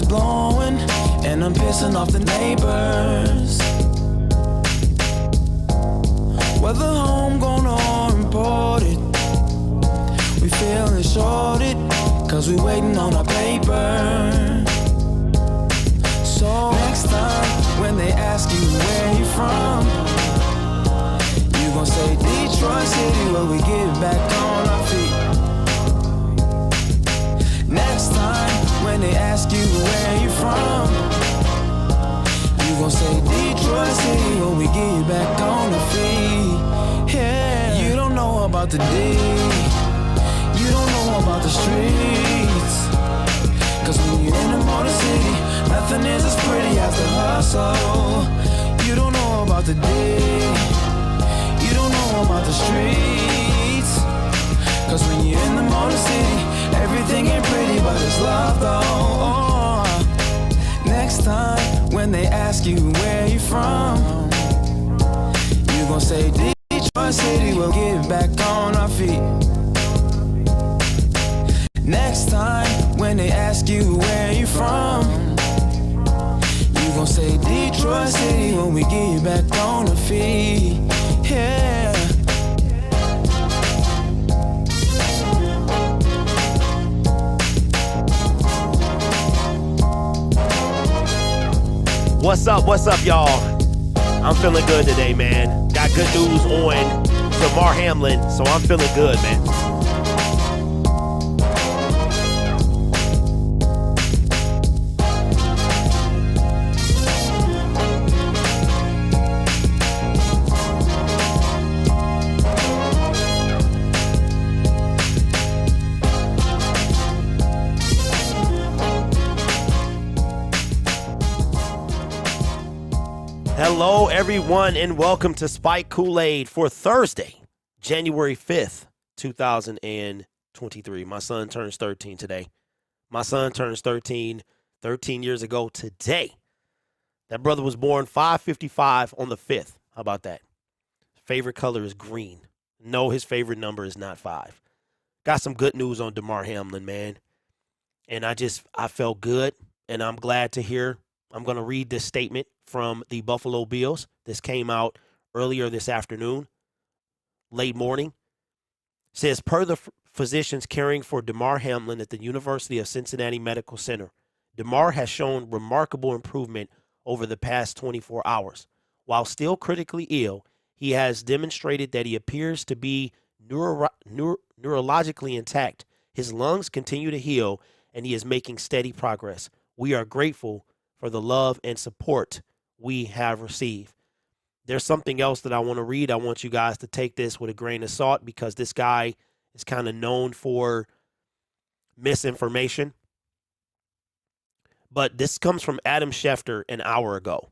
is blowing, and I'm pissing off the neighbors. Whether homegrown or imported, we feeling shorted, cause we waiting on our paper. So next time when they ask you where you from, you gon' say Detroit City, where we get back on our feet. Next time when they ask you where you from, you gon' say Detroit City, where we get back on our feet. Yeah, you don't know about the D, you don't know about the streets, cause when you're in the motor city, nothing is as pretty as the hustle. You don't know about the D, you don't know about the streets, cause when you're in the motor city, everything ain't pretty but it's love though. Next time when they ask you where you from, you gon' say Detroit City, we'll get back on our feet. Next time when they ask you where you from, you gon' say Detroit City, when we get back on our feet. Yeah. What's up, y'all? I'm feeling good today, man. Got good news on Damar Hamlin, so I'm feeling good, man. Hello, everyone, and welcome to Spike Kool-Aid for Thursday, January 5th, 2023. My son turns 13 today. My son turns 13 years ago today. That brother was born 5/55 on the 5th. How about that? Favorite color is green. No, his favorite number is not 5. Got some good news on Damar Hamlin, man. And I felt good, and I'm glad to hear. I'm going to read this statement from the Buffalo Bills. This came out earlier this afternoon, late morning. It says, per the physicians caring for Damar Hamlin at the University of Cincinnati Medical Center, Damar has shown remarkable improvement over the past 24 hours. While still critically ill, he has demonstrated that he appears to be neurologically intact. His lungs continue to heal, and he is making steady progress. We are grateful for the love and support we have received. There's something else that I want to read. I want you guys to take this with a grain of salt because this guy is kind of known for misinformation. But this comes from Adam Schefter an hour ago.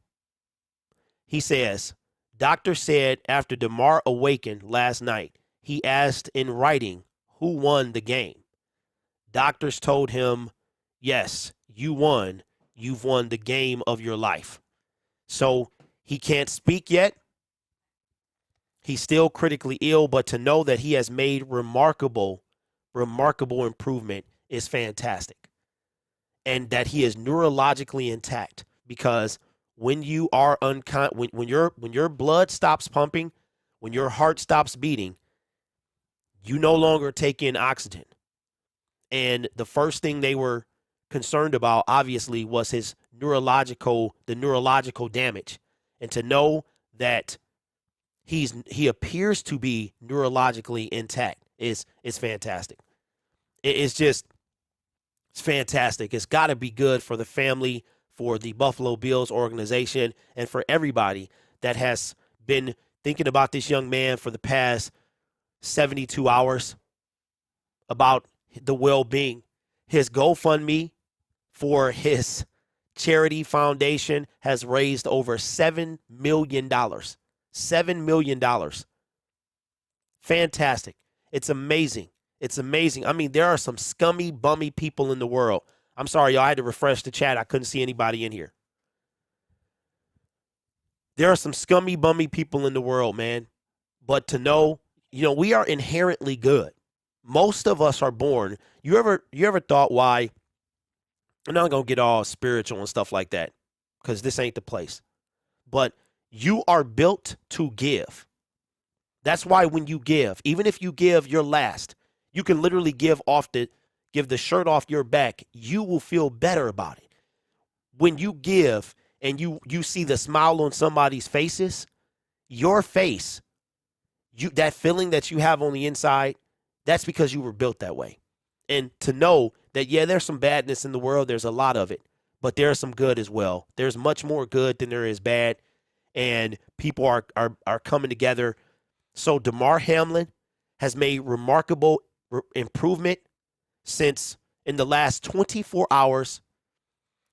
He says, doctor said after Damar awakened last night, he asked in writing who won the game. Doctors told him, yes, you won. You've won the game of your life. So he can't speak yet. He's still critically ill, but to know that he has made remarkable improvement is fantastic. And that he is neurologically intact, because when you are when your blood stops pumping, when your heart stops beating, you no longer take in oxygen. And the first thing they were concerned about, obviously, was the neurological damage. And to know that he appears to be neurologically intact is fantastic. It's fantastic. It's got to be good for the family, for the Buffalo Bills organization, and for everybody that has been thinking about this young man for the past 72 hours about the well-being. His GoFundMe for his charity foundation has raised over $7 million. $7 million. Fantastic. It's amazing. It's amazing. I mean, there are some scummy, bummy people in the world. I'm sorry, y'all, I had to refresh the chat. I couldn't see anybody in here. There are some scummy, bummy people in the world, man. But to know, we are inherently good. Most of us are born. You ever thought why? I'm not going to get all spiritual and stuff like that because this ain't the place. But you are built to give. That's why when you give, even if you give your last, you can literally give the shirt off your back. You will feel better about it. When you give and you see the smile on somebody's faces, your face, that feeling that you have on the inside, that's because you were built that way. And to know that, yeah, there's some badness in the world. There's a lot of it, but there's some good as well. There's much more good than there is bad. And people are coming together. So Damar Hamlin has made remarkable improvement since in the last 24 hours.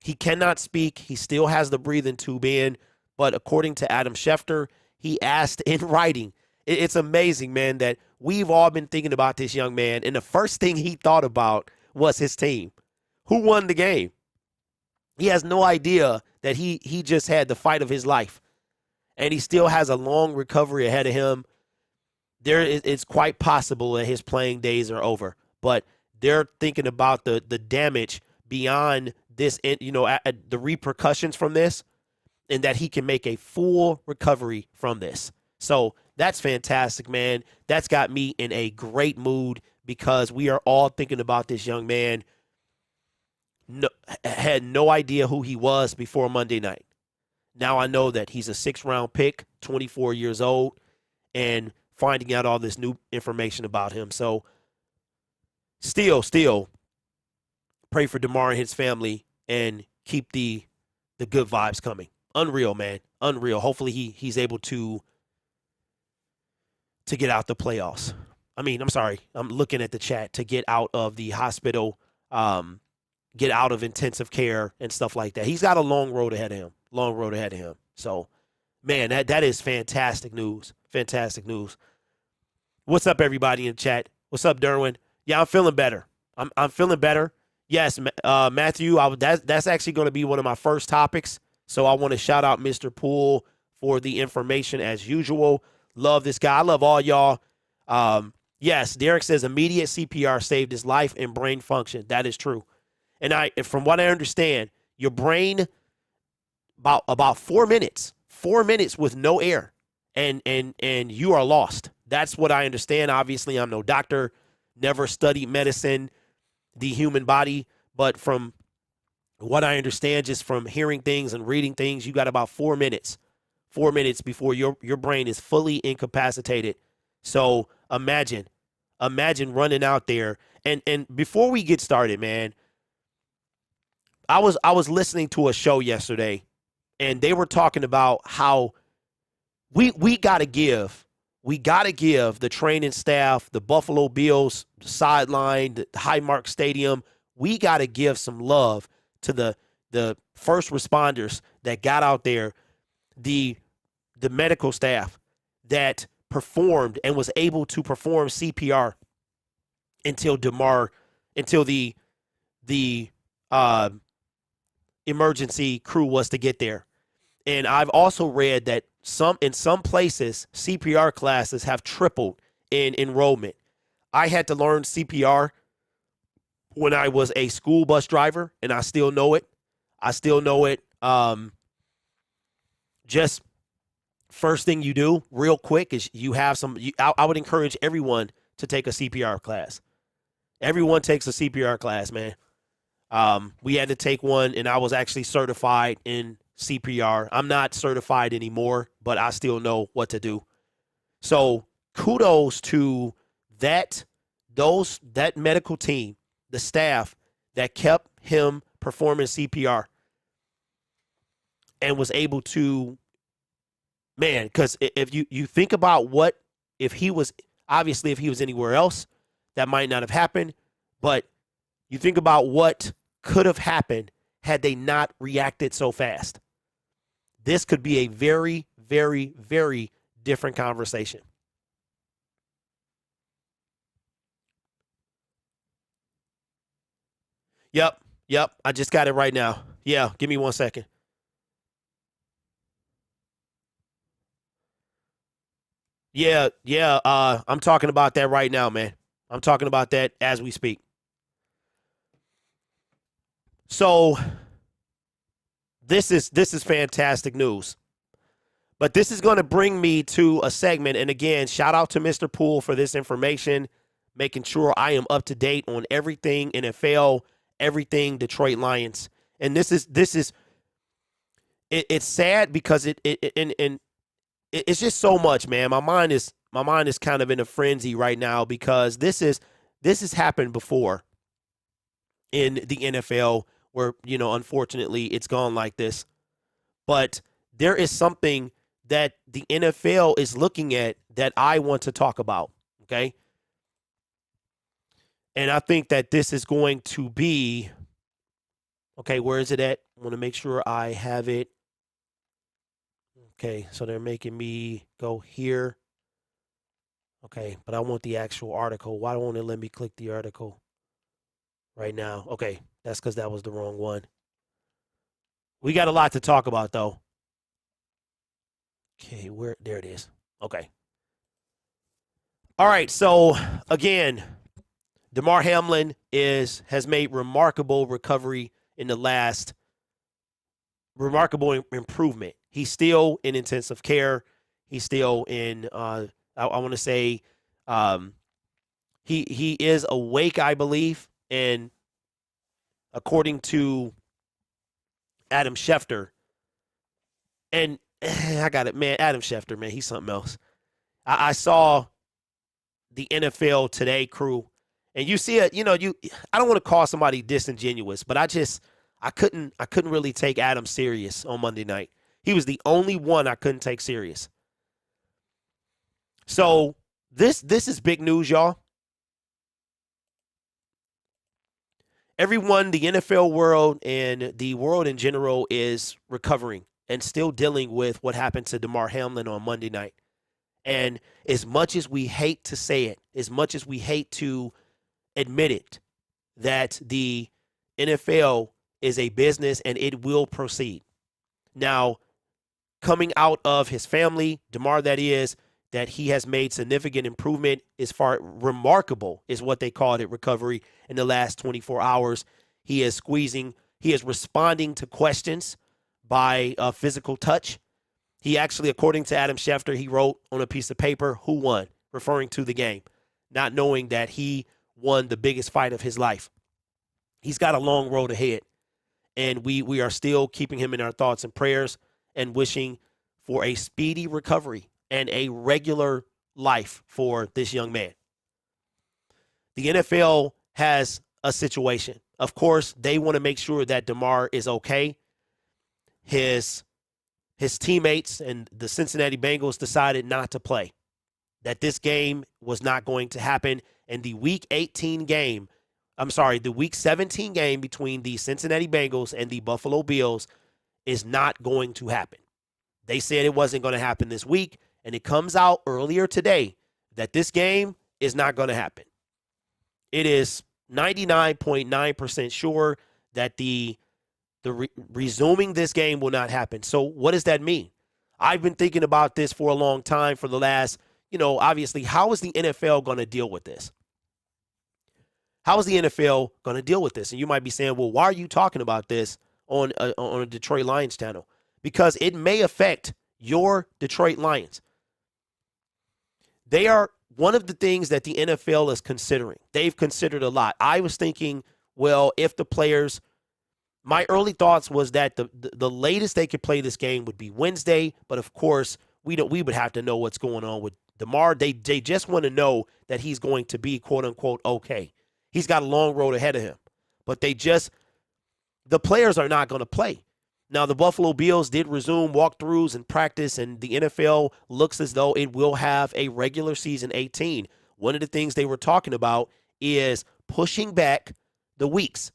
He cannot speak. He still has the breathing tube in. But according to Adam Schefter, he asked in writing. It's amazing, man, that we've all been thinking about this young man. And the first thing he thought about was his team. Who won the game? He has no idea that he just had the fight of his life. And he still has a long recovery ahead of him. It's quite possible that his playing days are over. But they're thinking about the damage beyond this, the repercussions from this, and that he can make a full recovery from this. So that's fantastic, man. That's got me in a great mood because we are all thinking about this young man. Had no idea who he was before Monday night. Now I know that he's a 6th-round pick, 24 years old, and finding out all this new information about him. So still pray for Damar and his family and keep the good vibes coming. Unreal, man. Unreal. Hopefully he's able to get out the playoffs. I'm looking at the chat, to get out of the hospital, get out of intensive care and stuff like that. He's got a long road ahead of him. So, man, that is fantastic news. Fantastic news. What's up, everybody in the chat? What's up, Derwin? Yeah, I'm feeling better. I'm feeling better. Yes, Matthew, that's actually going to be one of my first topics. So I want to shout out Mr. Poole for the information as usual. Love this guy. I love all y'all. Yes, Derek says immediate CPR saved his life and brain function. That is true. And from what I understand, your brain, about 4 minutes with no air, and you are lost. That's what I understand. Obviously, I'm no doctor, never studied medicine, the human body, but from what I understand, just from hearing things and reading things, you got about 4 minutes before your brain is fully incapacitated. So imagine running out there. And before we get started, man, I was listening to a show yesterday, and they were talking about how we gotta give the training staff, the Buffalo Bills sideline, the Highmark Stadium, we gotta give some love to the first responders that got out there, the medical staff that performed and was able to perform CPR until the emergency crew was to get there. And I've also read that in some places, CPR classes have tripled in enrollment. I had to learn CPR when I was a school bus driver, and I still know it. Just first thing you do real quick is I would encourage everyone to take a CPR class. Everyone takes a CPR class, man. We had to take one, and I was actually certified in CPR. I'm not certified anymore, but I still know what to do. So kudos to that medical team, the staff that kept him performing CPR and was able to, man, because if you think about if he was anywhere else, that might not have happened. But you think about what could have happened had they not reacted so fast. This could be a very, very, very different conversation. Yep. I just got it right now. Yeah, give me 1 second. Yeah. I'm talking about that right now, man. I'm talking about that as we speak. So this is fantastic news. But this is going to bring me to a segment. And again, shout out to Mr. Poole for this information, making sure I am up to date on everything NFL, everything Detroit Lions. And it's sad because it's just so much, man. My mind is kind of in a frenzy right now because this has happened before in the NFL where, unfortunately it's gone like this. But there is something that the NFL is looking at that I want to talk about, okay? And I think that this is going to be, okay, where is it at? I want to make sure I have it. Okay, so they're making me go here. Okay, but I want the actual article. Why won't it let me click the article right now? Okay, that's because that was the wrong one. We got a lot to talk about, though. Okay, there it is. Okay. All right, so again, Damar Hamlin has made remarkable recovery in the last remarkable improvement. He's still in intensive care. He's still in I want to say he is awake, I believe, and according to Adam Schefter, and I got it, man. Adam Schefter, man, he's something else. I saw the NFL Today crew, and you see it. I don't want to call somebody disingenuous, but I couldn't really take Adam serious on Monday night. He was the only one I couldn't take serious. So this is big news, y'all. Everyone, the NFL world and the world in general is recovering and still dealing with what happened to Damar Hamlin on Monday night. And as much as we hate to say it, as much as we hate to admit it, that the NFL is a business and it will proceed. Now, coming out of his family, Damar, that he has made significant improvement as far remarkable is what they called it, recovery in the last 24 hours. He is responding to questions by physical touch. He actually, according to Adam Schefter, he wrote on a piece of paper, "Who won?" referring to the game, not knowing that he won the biggest fight of his life. He's got a long road ahead, and we are still keeping him in our thoughts and prayers and wishing for a speedy recovery and a regular life for this young man. The NFL has a situation. Of course, they want to make sure that Damar is okay. His teammates and the Cincinnati Bengals decided not to play, that this game was not going to happen, and the Week 17 game between the Cincinnati Bengals and the Buffalo Bills is not going to happen. They said it wasn't going to happen this week, and it comes out earlier today that this game is not going to happen. It is 99.9% sure that the resuming this game will not happen. So what does that mean? I've been thinking about this for a long time for the last, obviously, how is the NFL going to deal with this? How is the NFL going to deal with this? And you might be saying, well, why are you talking about this on a Detroit Lions channel? Because it may affect your Detroit Lions. They are one of the things that the NFL is considering. They've considered a lot. I was thinking, well, if the players, my early thoughts was that the latest they could play this game would be Wednesday, but of course we would have to know what's going on with Damar. They just want to know that he's going to be quote unquote okay. He's got a long road ahead of him, but the players are not going to play. Now, the Buffalo Bills did resume walkthroughs and practice, and the NFL looks as though it will have a regular season 18. One of the things they were talking about is pushing back the weeks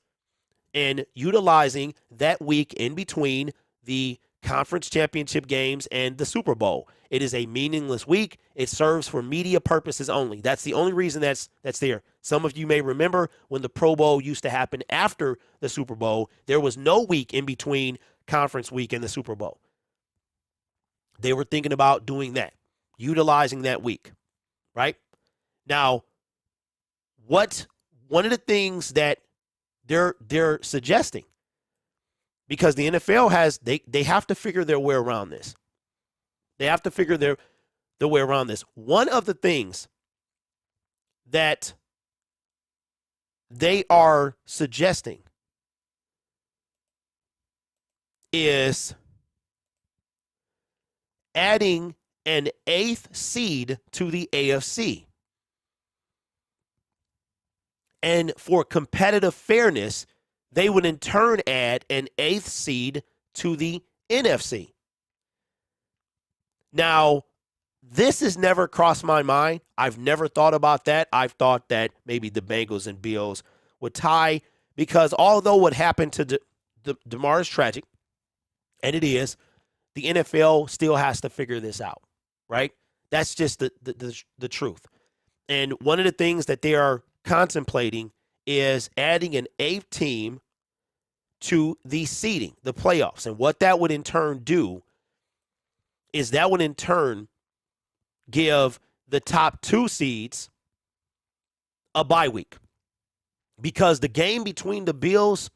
and utilizing that week in between the conference championship games and the Super Bowl. It is a meaningless week. It serves for media purposes only. That's the only reason that's there. Some of you may remember when the Pro Bowl used to happen after the Super Bowl, there was no week in between conference week and the Super Bowl. They were thinking about doing that, utilizing that week, right? Now, one of the things that they're suggesting because the NFL has they have to figure their way around this. They have to figure their way around this. One of the things that they are suggesting is adding an 8th seed to the AFC. And for competitive fairness, they would in turn add an 8th seed to the NFC. Now, this has never crossed my mind. I've never thought about that. I've thought that maybe the Bengals and Bills would tie, because although what happened to Damar is tragic, and it is, the NFL still has to figure this out, right? That's just the truth. And one of the things that they are contemplating is adding an 8th team to the seeding, the playoffs. And what that would in turn do is that would in turn give the top 2 seeds a bye week, because the game between the Bills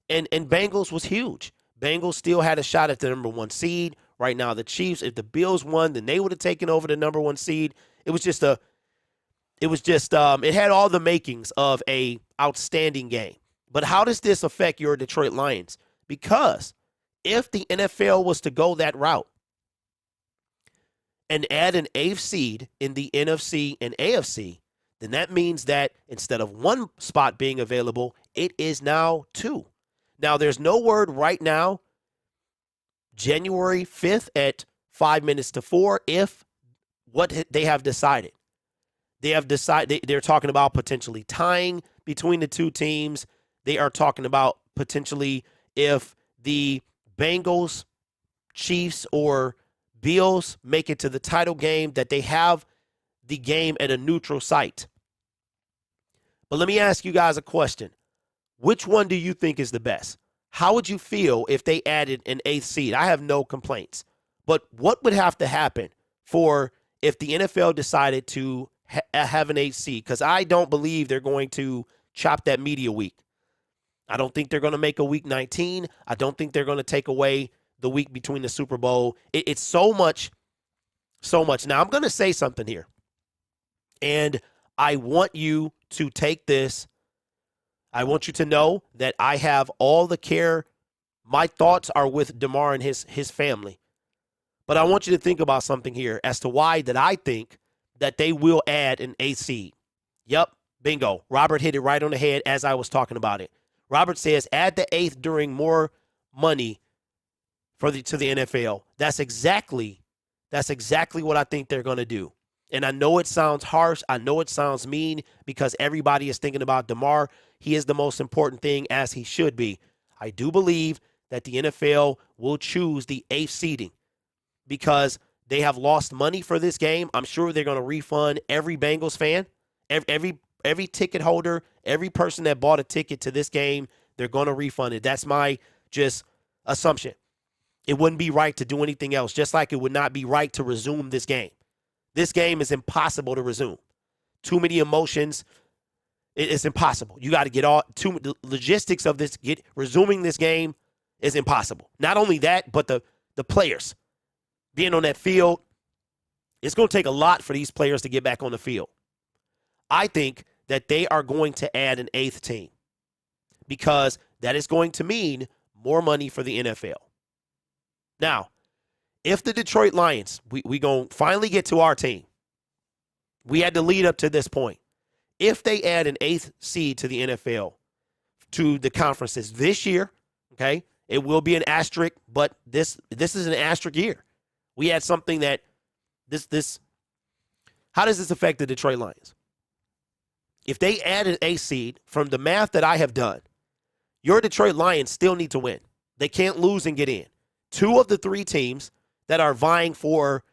and Bengals was huge. Bengals still had a shot at the number 1 seed. Right now, the Chiefs, if the Bills won, then they would have taken over the number 1 seed. It had all the makings of a outstanding game. But how does this affect your Detroit Lions? Because if the NFL was to go that route and add an 8th seed in the NFC and AFC, then that means that instead of 1 spot being available, it is now 2. Now, there's no word right now, January 5th at 5 minutes to 4, if what they have decided. They have decided, they're talking about potentially tying between the 2 teams. They are talking about potentially if the Bengals, Chiefs, or Bills make it to the title game, that they have the game at a neutral site. But let me ask you guys a question. Which one do you think is the best? How would you feel if they added an 8th seed? I have no complaints. But what would have to happen for if the NFL decided to have an 8th seed? Because I don't believe they're going to chop that media week. I don't think they're going to make a week 19. I don't think they're going to take away the week between the Super Bowl. It's so much. Now, I'm going to say something here. And I want you to take this. I want you to know that I have all the care. My thoughts are with Damar and his family. But I want you to think about something here as to why that I think that they will add an 8th seed. Yep, bingo. Robert hit it right on the head as I was talking about it. Robert says add the 8th during more money to the NFL. That's exactly what I think they're going to do. And I know it sounds harsh. I know it sounds mean, because everybody is thinking about Damar. He is the most important thing, as he should be. I do believe that the NFL will choose the 8th seeding because they have lost money for this game. I'm sure they're going to refund every Bengals fan, every ticket holder, every person that bought a ticket to this game. They're going to refund it. That's my just assumption. It wouldn't be right to do anything else, just like it would not be right to resume this game. This game is impossible to resume. Too many emotions. It's impossible. You got to get all the logistics of this. Resuming this game is impossible. Not only that, but the players being on that field. It's going to take a lot for these players to get back on the field. I think that they are going to add an 8th team because that is going to mean more money for the NFL. Now, if the Detroit Lions, we going to finally get to our team. We had to lead up to this point. If they add an 8th seed to the NFL, to the conferences this year, okay, it will be an asterisk, but this is an asterisk year. We had something that how does this affect the Detroit Lions? If they add an 8th seed, from the math that I have done, your Detroit Lions still need to win. They can't lose and get in. 2 of the 3 teams that are vying for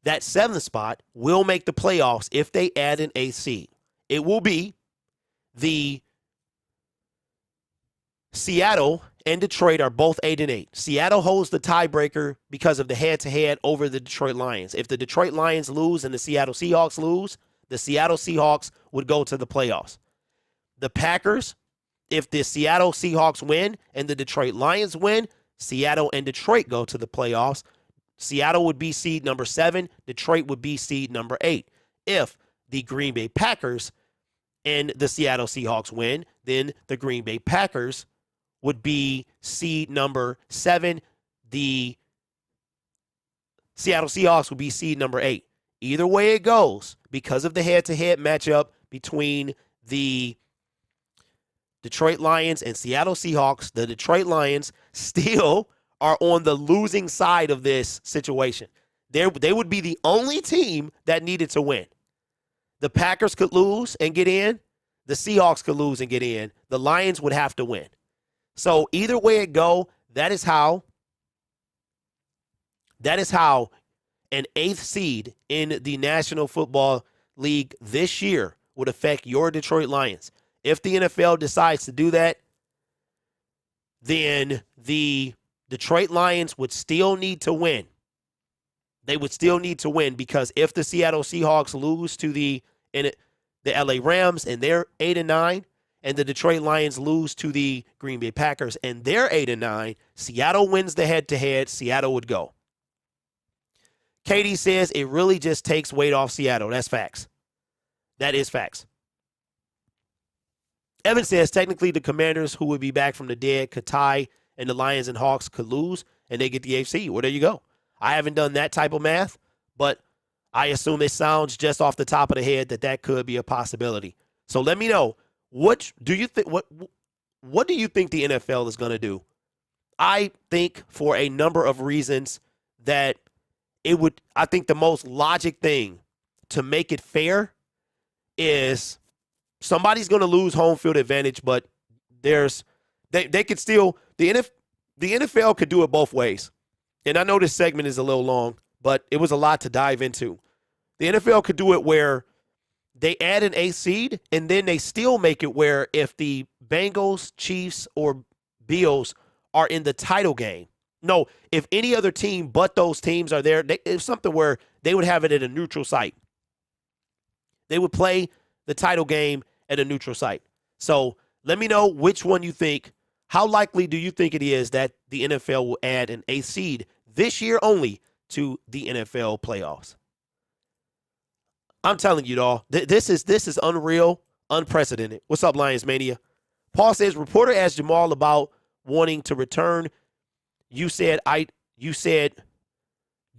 that 7th spot will make the playoffs if they add an 8th seed. It will be the Seattle and Detroit are both 8-8. Seattle holds the tiebreaker because of the head-to-head over the Detroit Lions. If the Detroit Lions lose and the Seattle Seahawks lose, the Seattle Seahawks would go to the playoffs. The Packers If the Seattle Seahawks win and the Detroit Lions win, Seattle and Detroit go to the playoffs. Seattle would be seed number 7. Detroit would be seed number 8. If the Green Bay Packers and the Seattle Seahawks win, then the Green Bay Packers would be seed number 7. The Seattle Seahawks would be seed number 8. Either way it goes, because of the head-to-head matchup between the Detroit Lions and Seattle Seahawks, the Detroit Lions still are on the losing side of this situation. They would be the only team that needed to win. The Packers could lose and get in. The Seahawks could lose and get in. The Lions would have to win. So either way it go, that is how an 8th seed in the National Football League this year would affect your Detroit Lions. If the NFL decides to do that, then the Detroit Lions would still need to win. They would still need to win, because if the Seattle Seahawks lose to the LA Rams and they're 8-9, and the Detroit Lions lose to the Green Bay Packers and they're 8-9, Seattle wins the head-to-head, Seattle would go. Katie says it really just takes weight off Seattle. That's facts. That is facts. Evan says technically the Commanders, who would be back from the dead, could tie, and the Lions and Hawks could lose, and they get the AFC. Well, there you go. I haven't done that type of math, but I assume it sounds just off the top of the head that could be a possibility. So let me know, what do you think? What do you think the NFL is going to do? I think, for a number of reasons, that I think the most logic thing to make it fair is somebody's going to lose home field advantage, but they could still, the NFL could do it both ways. And I know this segment is a little long, but it was a lot to dive into. The NFL could do it where they add an 8th seed, and then they still make it where if the Bengals, Chiefs, or Bills are in the title game, no, if any other team but those teams are there, it's something where they would have it at a neutral site. They would play the title game at a neutral site. So let me know which one you think. How likely do you think it is that the NFL will add an 8th seed this year only to the NFL playoffs? I'm telling you, dawg, this is unreal, unprecedented. What's up, Lions Mania? Paul says, reporter asked Jamal about wanting to return. You said,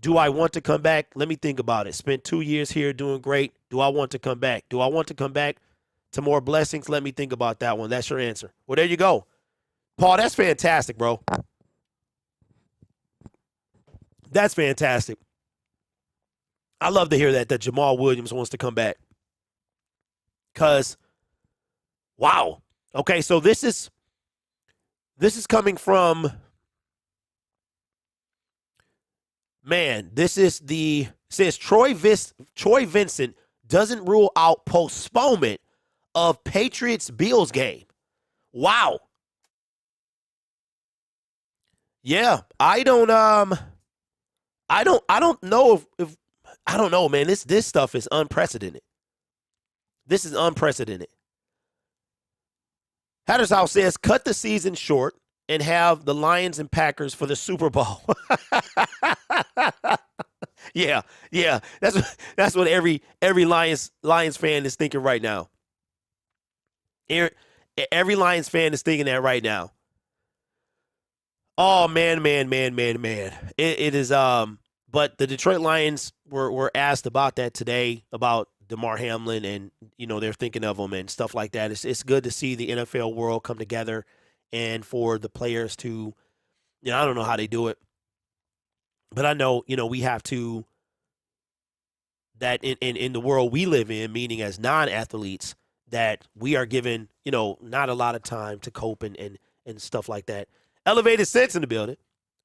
do I want to come back? Let me think about it. Spent 2 years here doing great. Do I want to come back? Do I want to come back to more blessings? Let me think about that one. That's your answer. Well, there you go. Paul, that's fantastic, bro. That's fantastic. I love to hear that Jamal Williams wants to come back. Because, wow. Okay, so this is coming from, man, says Troy Vincent doesn't rule out postponement of Patriots-Bills game. Wow. Yeah, I don't know if I don't know, man. This stuff is unprecedented. This is unprecedented. Hatter's House says, cut the season short and have the Lions and Packers for the Super Bowl. Yeah. That's what every Lions fan is thinking right now. Every Lions fan is thinking that right now. Oh, man. It is, but the Detroit Lions were asked about that today, about Damar Hamlin, and, they're thinking of him and stuff like that. It's good to see the NFL world come together, and for the players to, I don't know how they do it, but I know, we have to, that in the world we live in, meaning as non-athletes, that we are given, not a lot of time to cope and stuff like that. Elevated Sense in the building.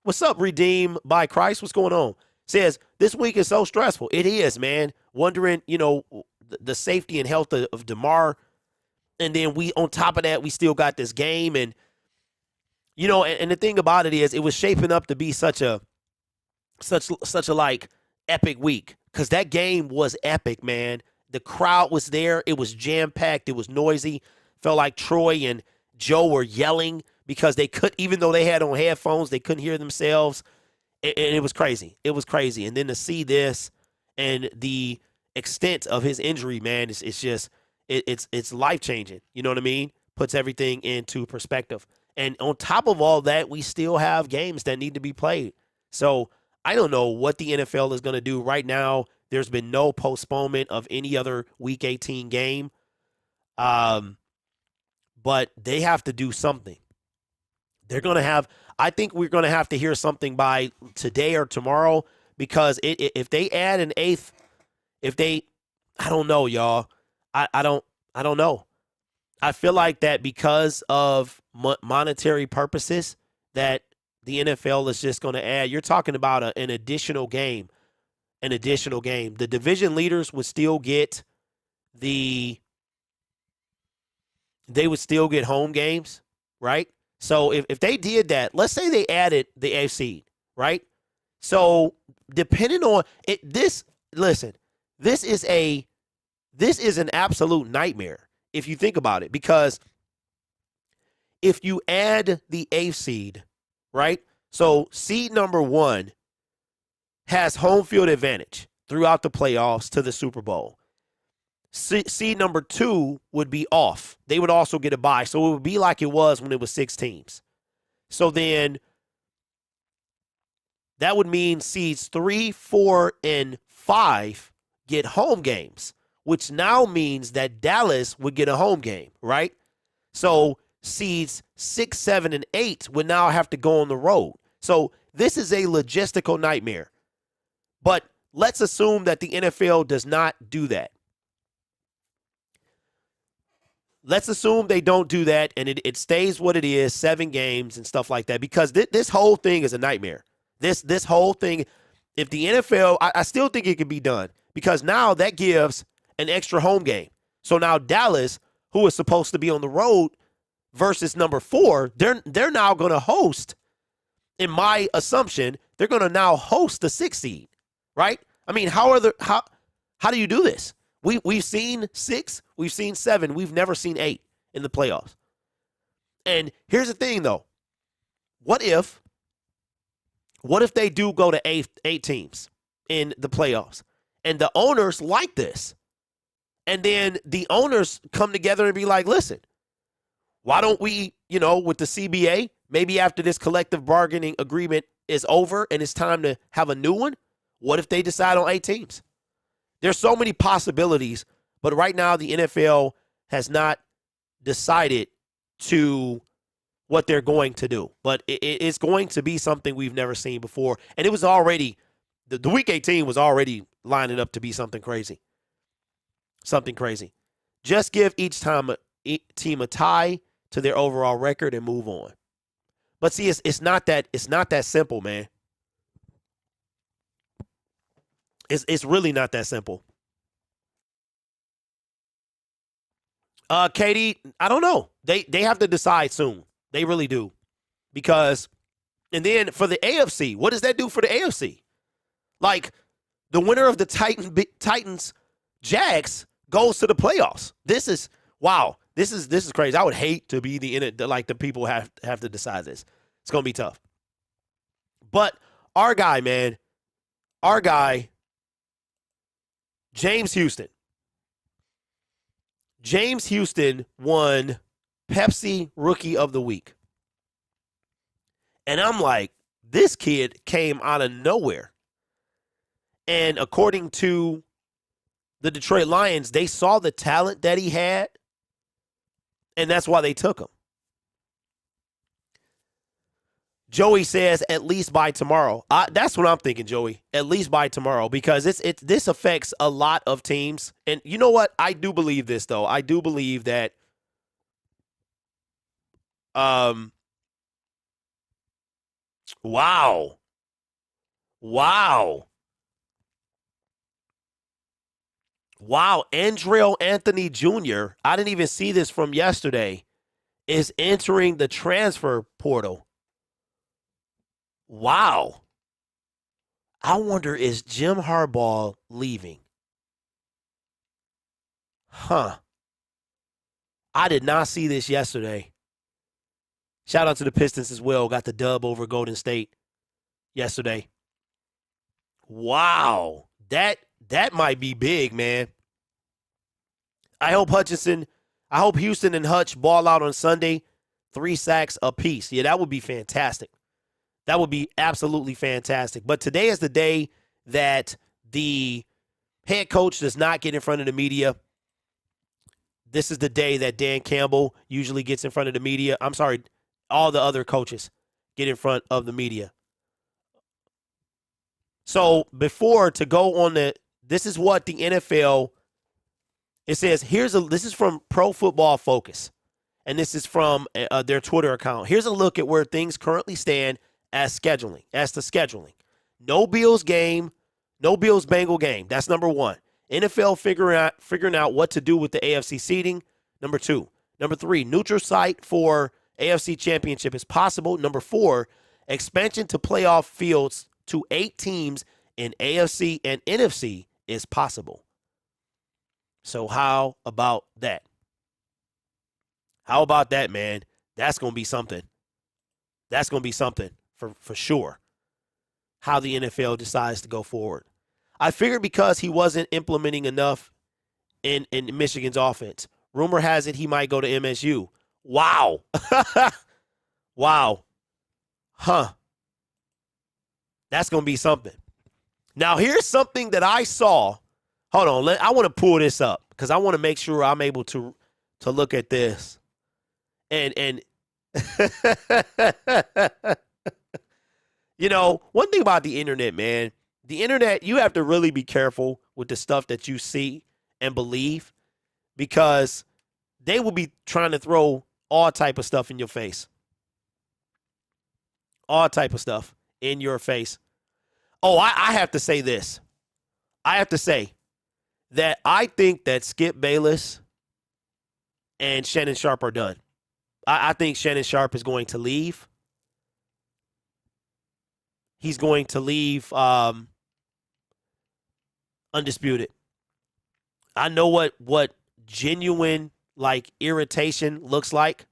What's up, Redeemed by Christ? What's going on? Says, this week is so stressful. It is, man. Wondering, the safety and health of Damar. And then on top of that, we still got this game. And, and the thing about it is, it was shaping up to be such a like epic week. Because that game was epic, man. The crowd was there. It was jam-packed. It was noisy. Felt like Troy and Joe were yelling because they could, even though they had on headphones, they couldn't hear themselves. And it was crazy. It was crazy. And then to see this and the extent of his injury, man, it's just it's life changing. You know what I mean? Puts everything into perspective. And on top of all that, we still have games that need to be played. So I don't know what the NFL is going to do right now. There's been no postponement of any other Week 18 game. But they have to do something. They're going to have, I think we're going to have to hear something by today or tomorrow, because if they add an eighth, I don't know, y'all. I don't know. I feel like that because of monetary purposes that the NFL is just going to add. You're talking about an additional game, The division leaders would still get they would still get home games, right? So if they did that, let's say they added the AFC, right? So depending on it, this is an absolute nightmare if you think about it, because if you add the eighth seed, right? So seed number 1 has home field advantage throughout the playoffs to the Super Bowl. Seed number 2 would be off. They would also get a bye. So it would be like it was when it was 6 teams. So then that would mean seeds 3, 4, and 5 get home games, which now means that Dallas would get a home game, right? So seeds 6, 7, and 8 would now have to go on the road. So this is a logistical nightmare. But let's assume that the NFL does not do that. Let's assume they don't do that and it stays what it is, 7 games and stuff like that, because this whole thing is a nightmare. This whole thing, if the NFL, I still think it can be done, because now that gives an extra home game. So now Dallas, who is supposed to be on the road versus number 4, they're now going to host, in my assumption, they're going to now host the 6th seed, right? I mean, how do you do this? We've seen 6, we've seen 7, we've never seen 8 in the playoffs. And here's the thing, though. What if they do go to 8 teams in the playoffs, and the owners like this, and then the owners come together and be like, listen, why don't we, with the CBA, maybe after this collective bargaining agreement is over and it's time to have a new one, what if they decide on 8 teams? There's so many possibilities, but right now the NFL has not decided to what they're going to do. But it's going to be something we've never seen before. And it was already, the Week 18 was already lining up to be something crazy. Something crazy. Just give each team a tie to their overall record and move on. But see, it's not that simple, man. It's really not that simple. Katie, I don't know. They have to decide soon. They really do. Because, and then for the AFC, what does that do for the AFC? Like, the winner of the Titans Jags goes to the playoffs. This is wow. This is crazy. I would hate to be the people have to decide this. It's gonna be tough. But our guy, James Houston. James Houston won Pepsi Rookie of the Week. And I'm like, this kid came out of nowhere. And according to the Detroit Lions, they saw the talent that he had, and that's why they took him. Joey says at least by tomorrow. That's what I'm thinking, Joey. At least by tomorrow, because this affects a lot of teams. And you know what? I do believe this, though. I do believe that wow. Andrell Anthony Jr., I didn't even see this from yesterday, is entering the transfer portal. Wow. I wonder, is Jim Harbaugh leaving? Huh. I did not see this yesterday. Shout out to the Pistons as well. Got the dub over Golden State yesterday. Wow. That might be big, man. I hope Houston and Hutch ball out on Sunday. 3 sacks apiece. Yeah, that would be fantastic. That would be absolutely fantastic. But today is the day that the head coach does not get in front of the media. This is the day that Dan Campbell usually gets in front of the media. I'm sorry, all the other coaches get in front of the media. So before to go on this is what the NFL, it says, this is from Pro Football Focus, and this is from their Twitter account. Here's a look at where things currently stand as to scheduling. No Bills-Bengal game. That's number 1. NFL figuring out what to do with the AFC seeding. Number 2. Number 3, neutral site for AFC Championship is possible. Number 4, expansion to playoff fields to 8 teams in AFC and NFC is possible. So how about that? How about that, man? That's going to be something. That's going to be something for sure. How the NFL decides to go forward. I figured because he wasn't implementing enough in Michigan's offense. Rumor has it he might go to MSU. Wow. Wow. Huh. That's going to be something. Now, here's something that I saw. Hold on. I want to pull this up because I want to make sure I'm able to look at this. And you know, one thing about the internet, man, the internet, you have to really be careful with the stuff that you see and believe because they will be trying to throw all type of stuff in your face. All type of stuff in your face. Oh, I have to say this. I have to say that I think that Skip Bayless and Shannon Sharp are done. I think Shannon Sharp is going to leave. He's going to leave undisputed. I know what genuine like irritation looks like.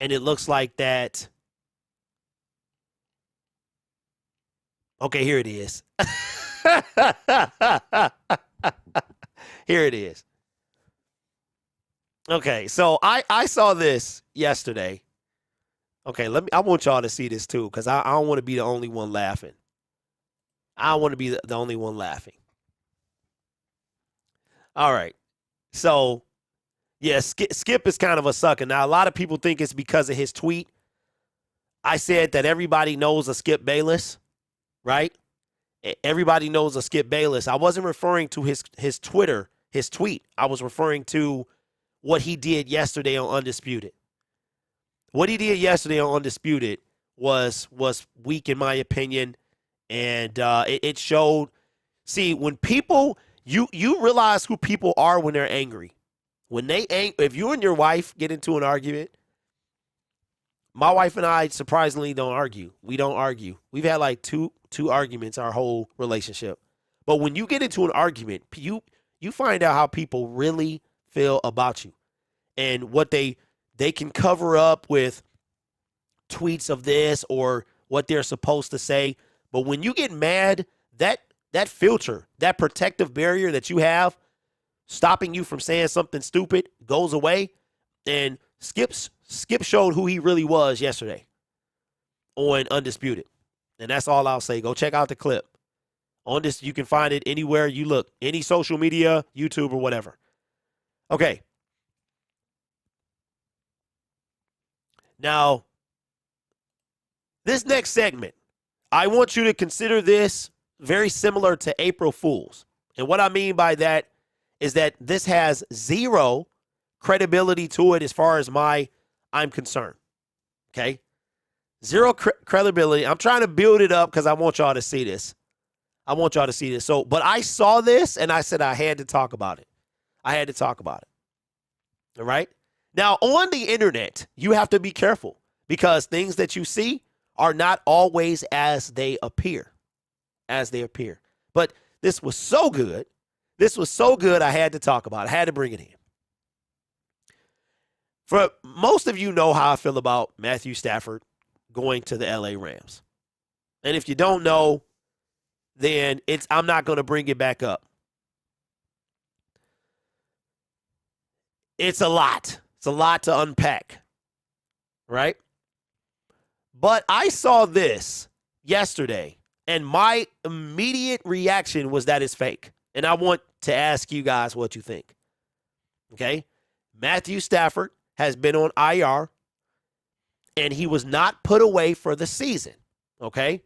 And it looks like that. Okay, here it is. Here it is. Okay, so I saw this yesterday. Okay, I want y'all to see this too, because I don't want to be the only one laughing. I don't want to be the only one laughing. All right. So, yeah, Skip is kind of a sucker. Now, a lot of people think it's because of his tweet. I said that everybody knows a Skip Bayless, right? Everybody knows a Skip Bayless. I wasn't referring to his tweet. I was referring to what he did yesterday on Undisputed. What he did yesterday on Undisputed was weak in my opinion, and it showed. See, when people you realize who people are when they're angry. When if you and your wife get into an argument, my wife and I surprisingly don't argue. We don't argue. We've had like two arguments our whole relationship. But when you get into an argument, you find out how people really feel about you and what they can cover up with tweets of this or what they're supposed to say. But when you get mad, that filter, that protective barrier that you have stopping you from saying something stupid goes away. And Skip showed who he really was yesterday on Undisputed. And that's all I'll say. Go check out the clip. On this, you can find it anywhere you look, any social media, YouTube, or whatever. Okay. Now, this next segment, I want you to consider this very similar to April Fool's. And what I mean by that is that this has zero credibility to it as far as I'm concerned. Okay? Zero credibility. I'm trying to build it up because I want y'all to see this. So, but I saw this and I said I had to talk about it. All right? Now, on the internet, you have to be careful because things that you see are not always as they appear. But this was so good. I had to talk about it. I had to bring it in. For most of you know how I feel about Matthew Stafford going to the LA Rams. And if you don't know, then I'm not going to bring it back up. It's a lot. It's a lot to unpack, right? But I saw this yesterday, and my immediate reaction was that it's fake. And I want to ask you guys what you think. Okay? Matthew Stafford has been on IR, and he was not put away for the season. Okay?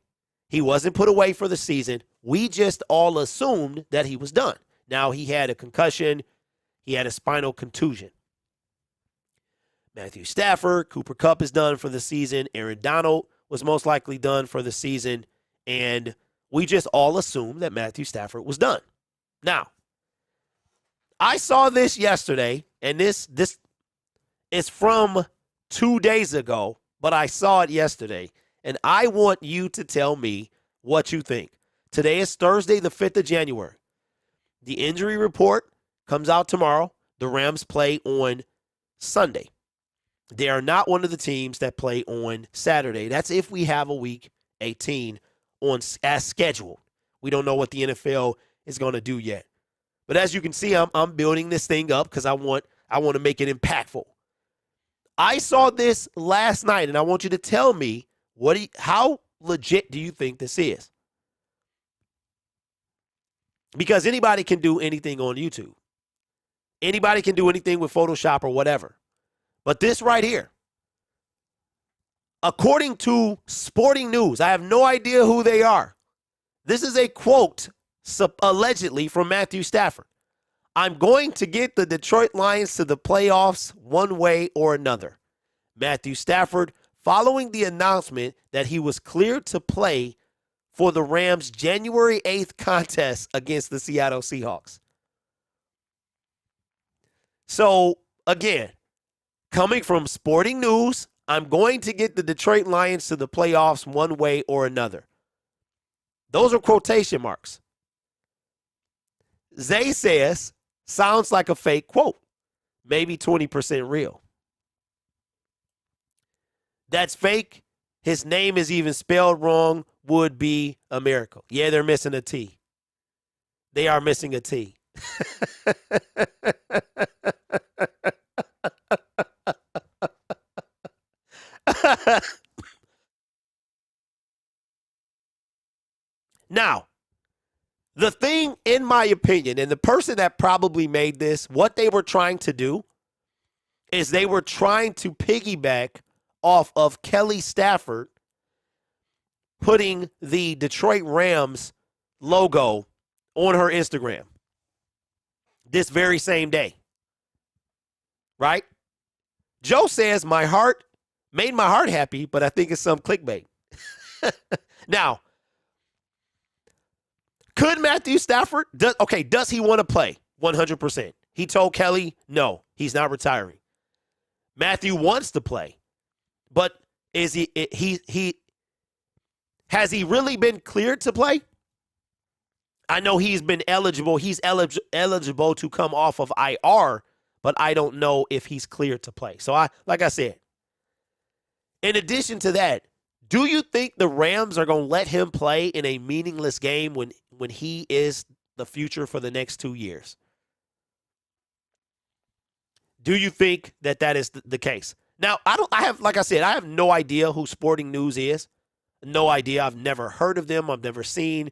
He wasn't put away for the season. We just all assumed that he was done. Now, he had a concussion. He had a spinal contusion. Matthew Stafford, Cooper Kupp is done for the season. Aaron Donald was most likely done for the season. And we just all assumed that Matthew Stafford was done. Now, I saw this yesterday, and this is from 2 days ago, but I saw it yesterday. And I want you to tell me what you think. Today is Thursday, the 5th of January. The injury report comes out tomorrow. The Rams play on Sunday. They are not one of the teams that play on Saturday. That's if we have a week 18 as scheduled. We don't know what the NFL is going to do yet. But as you can see, I'm building this thing up because I want to make it impactful. I saw this last night, and I want you to tell me how legit do you think this is? Because anybody can do anything on YouTube. Anybody can do anything with Photoshop or whatever. But this right here, according to Sporting News, I have no idea who they are. This is a quote, allegedly, from Matthew Stafford. I'm going to get the Detroit Lions to the playoffs one way or another. Matthew Stafford, following the announcement that he was cleared to play for the Rams' January 8th contest against the Seattle Seahawks. So, again, coming from Sporting News, I'm going to get the Detroit Lions to the playoffs one way or another. Those are quotation marks. Zay says, sounds like a fake quote. Maybe 20% real. That's fake. His name is even spelled wrong. Would be a miracle. Yeah, they're missing a T. They are missing a T. Now, the thing, in my opinion, and the person that probably made this, what they were trying to do is they were trying to piggyback off of Kelly Stafford putting the Detroit Rams logo on her Instagram this very same day. Right? Joe says, my heart made my heart happy, but I think it's some clickbait. Now, could Matthew Stafford, does he want to play? 100%. He told Kelly, no, he's not retiring. Matthew wants to play, but has he really been cleared to play? I know he's been eligible. He's eligible to come off of IR, but I don't know if he's cleared to play. So, like I said, in addition to that, do you think the Rams are going to let him play in a meaningless game when he is the future for the next 2 years? Do you think that is the case? Now, I have no idea who Sporting News is. No idea. I've never heard of them. I've never seen.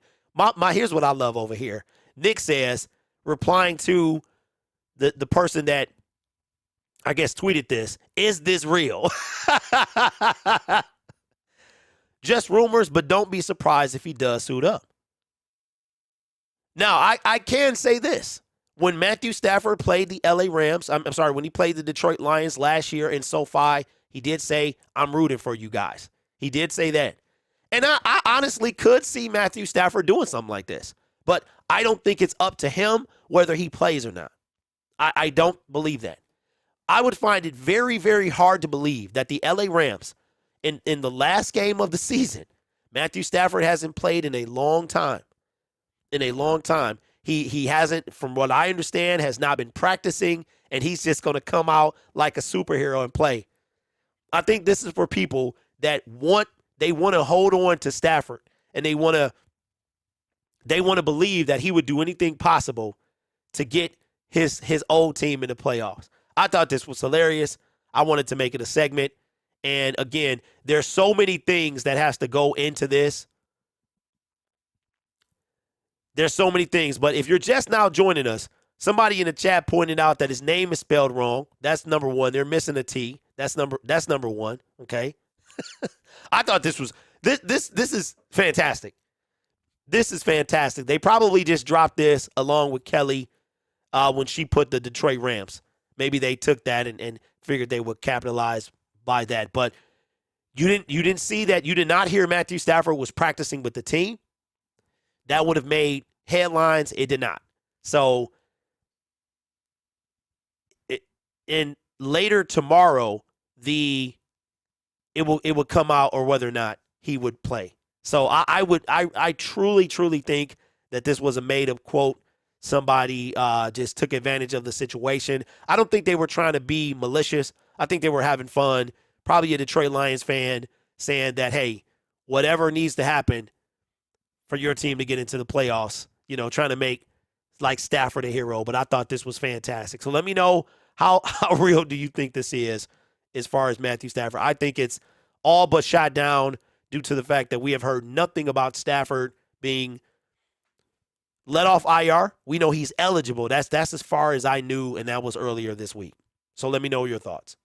Here's what I love over here. Nick says, replying to the person that I guess tweeted this, is this real? Just rumors, but don't be surprised if he does suit up. Now, I can say this. When Matthew Stafford played the LA Rams, when he played the Detroit Lions last year in SoFi, he did say, I'm rooting for you guys. He did say that. And I honestly could see Matthew Stafford doing something like this. But I don't think it's up to him whether he plays or not. I don't believe that. I would find it very, very hard to believe that the LA Rams, in the last game of the season, Matthew Stafford hasn't played in a long time. He hasn't, from what I understand, has not been practicing, and he's just going to come out like a superhero and play. I think this is for people that want to hold on to Stafford, and they want to believe that he would do anything possible to get his old team in the playoffs. I thought this was hilarious. I wanted to make it a segment. And again, there's so many things that has to go into this. There's so many things. But if you're just now joining us, somebody in the chat pointed out that his name is spelled wrong. That's number one. They're missing a T. That's number one. Okay. I thought this is fantastic. This is fantastic. They probably just dropped this along with Kelly when she put the Detroit Rams. Maybe they took that and figured they would capitalize by that. But you didn't see that. You did not hear Matthew Stafford was practicing with the team. That would have made headlines. It did not. So and later tomorrow, it would come out or whether or not he would play. So I truly think that this was a made up quote. Somebody just took advantage of the situation. I don't think they were trying to be malicious. I think they were having fun. Probably a Detroit Lions fan saying that, hey, whatever needs to happen for your team to get into the playoffs, trying to make like Stafford a hero. But I thought this was fantastic. So let me know how real do you think this is as far as Matthew Stafford. I think it's all but shot down due to the fact that we have heard nothing about Stafford being let off IR. We know he's eligible. That's as far as I knew, and that was earlier this week. So let me know your thoughts.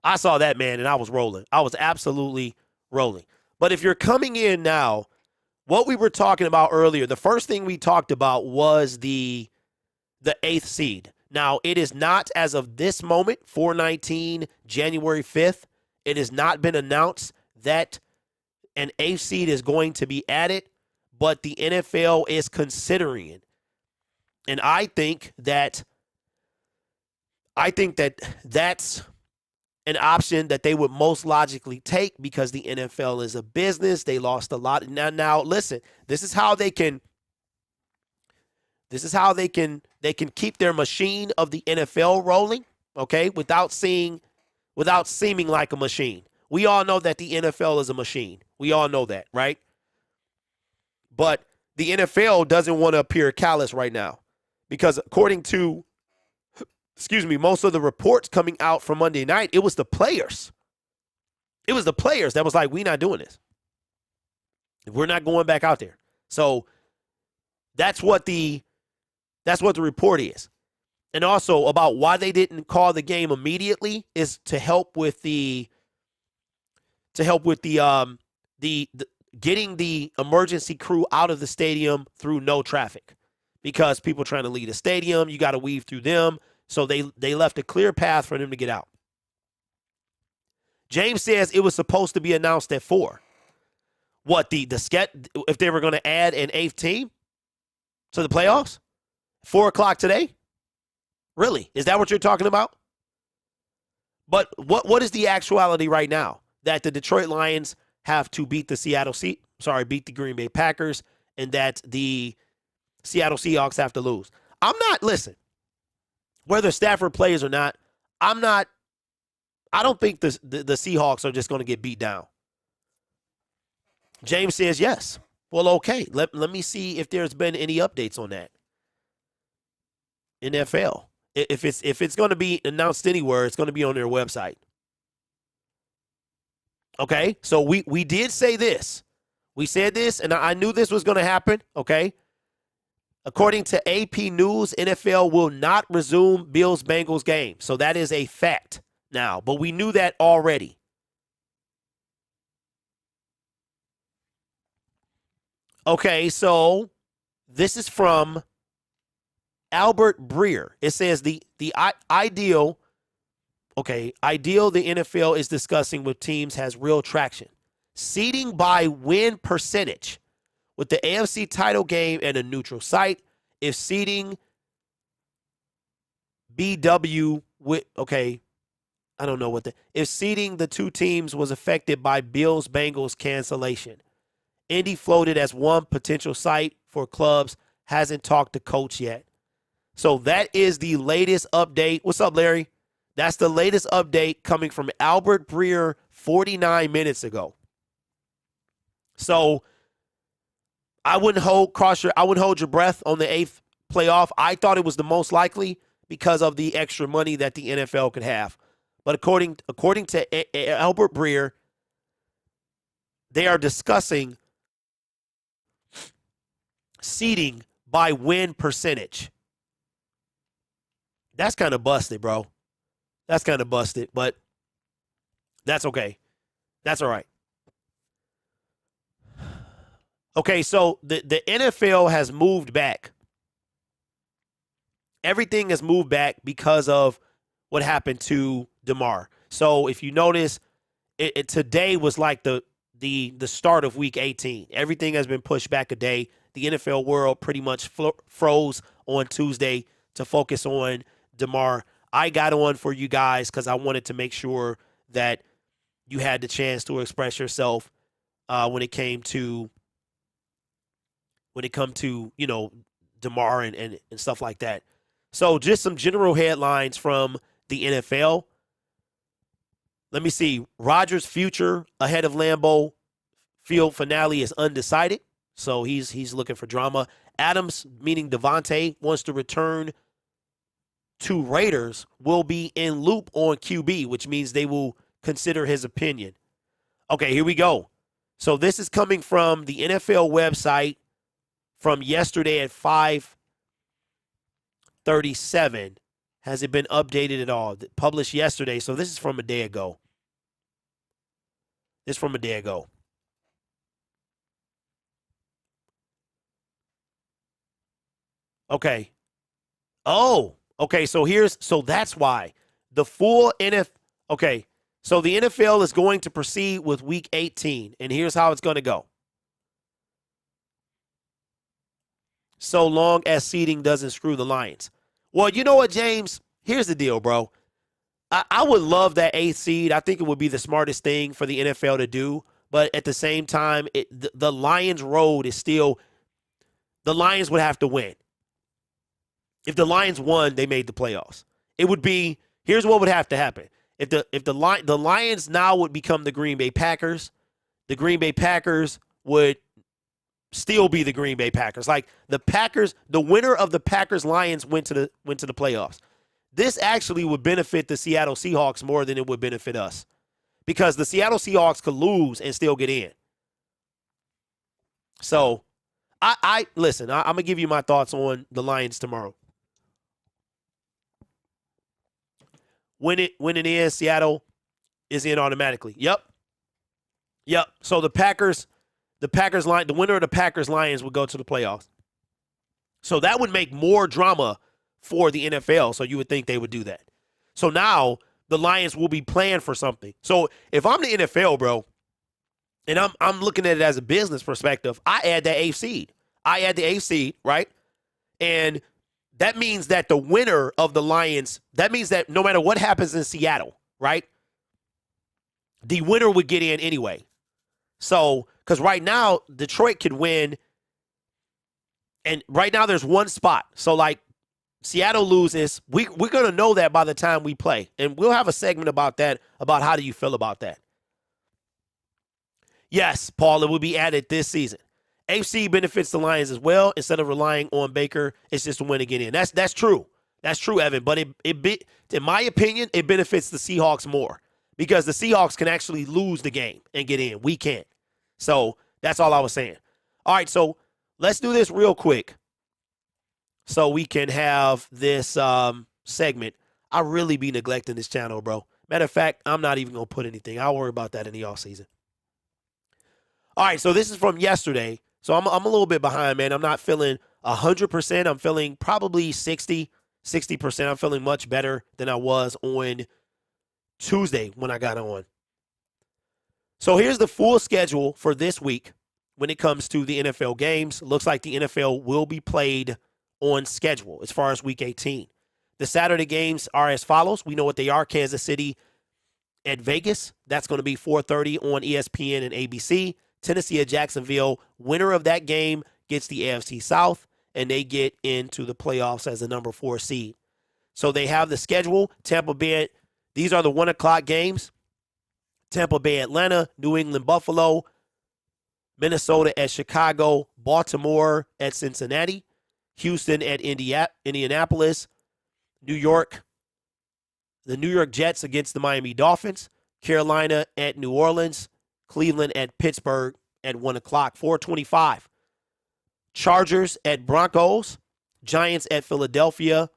I saw that, man, and I was rolling. I was absolutely rolling. But if you're coming in now, what we were talking about earlier, the first thing we talked about was the 8th seed. Now, it is not, as of this moment, 4/19, January 5th, it has not been announced that an 8th seed is going to be added, but the NFL is considering it. And I think that's an option that they would most logically take because the NFL is a business. They lost a lot. Now listen, this is how they can keep their machine of the NFL rolling, okay, without seeming like a machine. We all know that the NFL is a machine. We all know that, right? But the NFL doesn't want to appear callous right now because according to, most of the reports coming out from Monday night, it was the players. It was the players that was like, we're not doing this. We're not going back out there. So that's what the report is. And also about why they didn't call the game immediately is to help with the getting the emergency crew out of the stadium through no traffic. Because people trying to leave the stadium, you got to weave through them. So they left a clear path for them to get out. James says it was supposed to be announced at 4. What, the if they were going to add an 8th team to the playoffs? 4 o'clock today? Really? Is that what you're talking about? But what is the actuality right now? That the Detroit Lions have to beat the Green Bay Packers, and that the Seattle Seahawks have to lose. Listen, whether Stafford plays or not, I don't think the Seahawks are just going to get beat down. James says yes. Well, okay. Let me see if there's been any updates on that. NFL. If it's going to be announced anywhere, it's going to be on their website. Okay? So we did say this. We said this, and I knew this was going to happen, okay? According to AP News, NFL will not resume Bills-Bengals game. So that is a fact now, but we knew that already. Okay, so this is from Albert Breer. It says the ideal the NFL is discussing with teams has real traction. Seeding by win percentage with the AFC title game at a neutral site. If seeding BW with if seeding the two teams was affected by Bills-Bengals cancellation. Indy floated as one potential site for clubs, hasn't talked to coach yet. So that is the latest update. What's up, Larry? That's the latest update coming from Albert Breer 49 minutes ago. So I wouldn't hold your breath on the 8th playoff. I thought it was the most likely because of the extra money that the NFL could have. But according to Albert Breer, they are discussing seeding by win percentage. That's kind of busted, bro. That's kind of busted, but that's okay. That's all right. Okay, so the NFL has moved back. Everything has moved back because of what happened to Damar. So if you notice, today was like the start of Week 18. Everything has been pushed back a day. The NFL world pretty much froze on Tuesday to focus on Damar. I got on for you guys because I wanted to make sure that you had the chance to express yourself when it come to Damar and stuff like that. So just some general headlines from the NFL. Let me see. Rodgers' future ahead of Lambeau Field finale is undecided. So he's looking for drama. Adams, meaning Devontae, wants to return to Raiders, will be in loop on QB, which means they will consider his opinion. Okay, here we go. So this is coming from the NFL website from yesterday at 5:37. Has it been updated at all? Published yesterday, so this is from a day ago. Okay. Oh, okay. So that's why the full NFL. Okay. So the NFL is going to proceed with Week 18, and here's how it's going to go. So long as seeding doesn't screw the Lions. Well, you know what, James? Here's the deal, bro. I would love that 8th seed. I think it would be the smartest thing for the NFL to do. But at the same time, the Lions' road is still – the Lions would have to win. If the Lions won, they made the playoffs. It would be – here's what would have to happen. If the Lions now would become the Green Bay Packers, the Green Bay Packers would still be the Green Bay Packers. Like the Packers, the winner of the Packers-Lions went to the playoffs. This actually would benefit the Seattle Seahawks more than it would benefit us, because the Seattle Seahawks could lose and still get in. So, I listen. I'm gonna give you my thoughts on the Lions tomorrow. When it is, Seattle is in automatically. Yep. So the winner of the Packers-Lions would go to the playoffs. So that would make more drama for the NFL. So you would think they would do that. So now the Lions will be playing for something. So if I'm the NFL, bro, and I'm looking at it as a business perspective, I add that 8th seed. I add the 8th seed, right? And that means that the winner of the Lions, that means that no matter what happens in Seattle, right, the winner would get in anyway. So, because right now, Detroit could win, and right now there's one spot. So, like, Seattle loses. We're going to know that by the time we play. And we'll have a segment about that, about how do you feel about that. Yes, Paul, it will be added this season. AFC benefits the Lions as well. Instead of relying on Baker, it's just a win to get in. That's true. That's true, Evan. But in my opinion, it benefits the Seahawks more, because the Seahawks can actually lose the game and get in. We can't. So that's all I was saying. All right, so let's do this real quick so we can have this segment. I really be neglecting this channel, bro. Matter of fact, I'm not even going to put anything. I'll worry about that in the offseason. All right, so this is from yesterday. So I'm a little bit behind, man. I'm not feeling 100%. I'm feeling probably 60%. I'm feeling much better than I was on Tuesday when I got on. So here's the full schedule for this week when it comes to the NFL games. Looks like the NFL will be played on schedule as far as Week 18. The Saturday games are as follows. We know what they are. Kansas City at Vegas. That's going to be 4:30 on ESPN and ABC. Tennessee at Jacksonville. Winner of that game gets the AFC South. and they get into the playoffs as the number 4 seed. So they have the schedule. Tampa Bay, these are the 1 o'clock games. Tampa Bay, Atlanta, New England, Buffalo, Minnesota at Chicago, Baltimore at Cincinnati, Houston at Indianapolis, New York, the New York Jets against the Miami Dolphins, Carolina at New Orleans, Cleveland at Pittsburgh at 1 o'clock, 4:25. Chargers at Broncos, Giants at Philadelphia,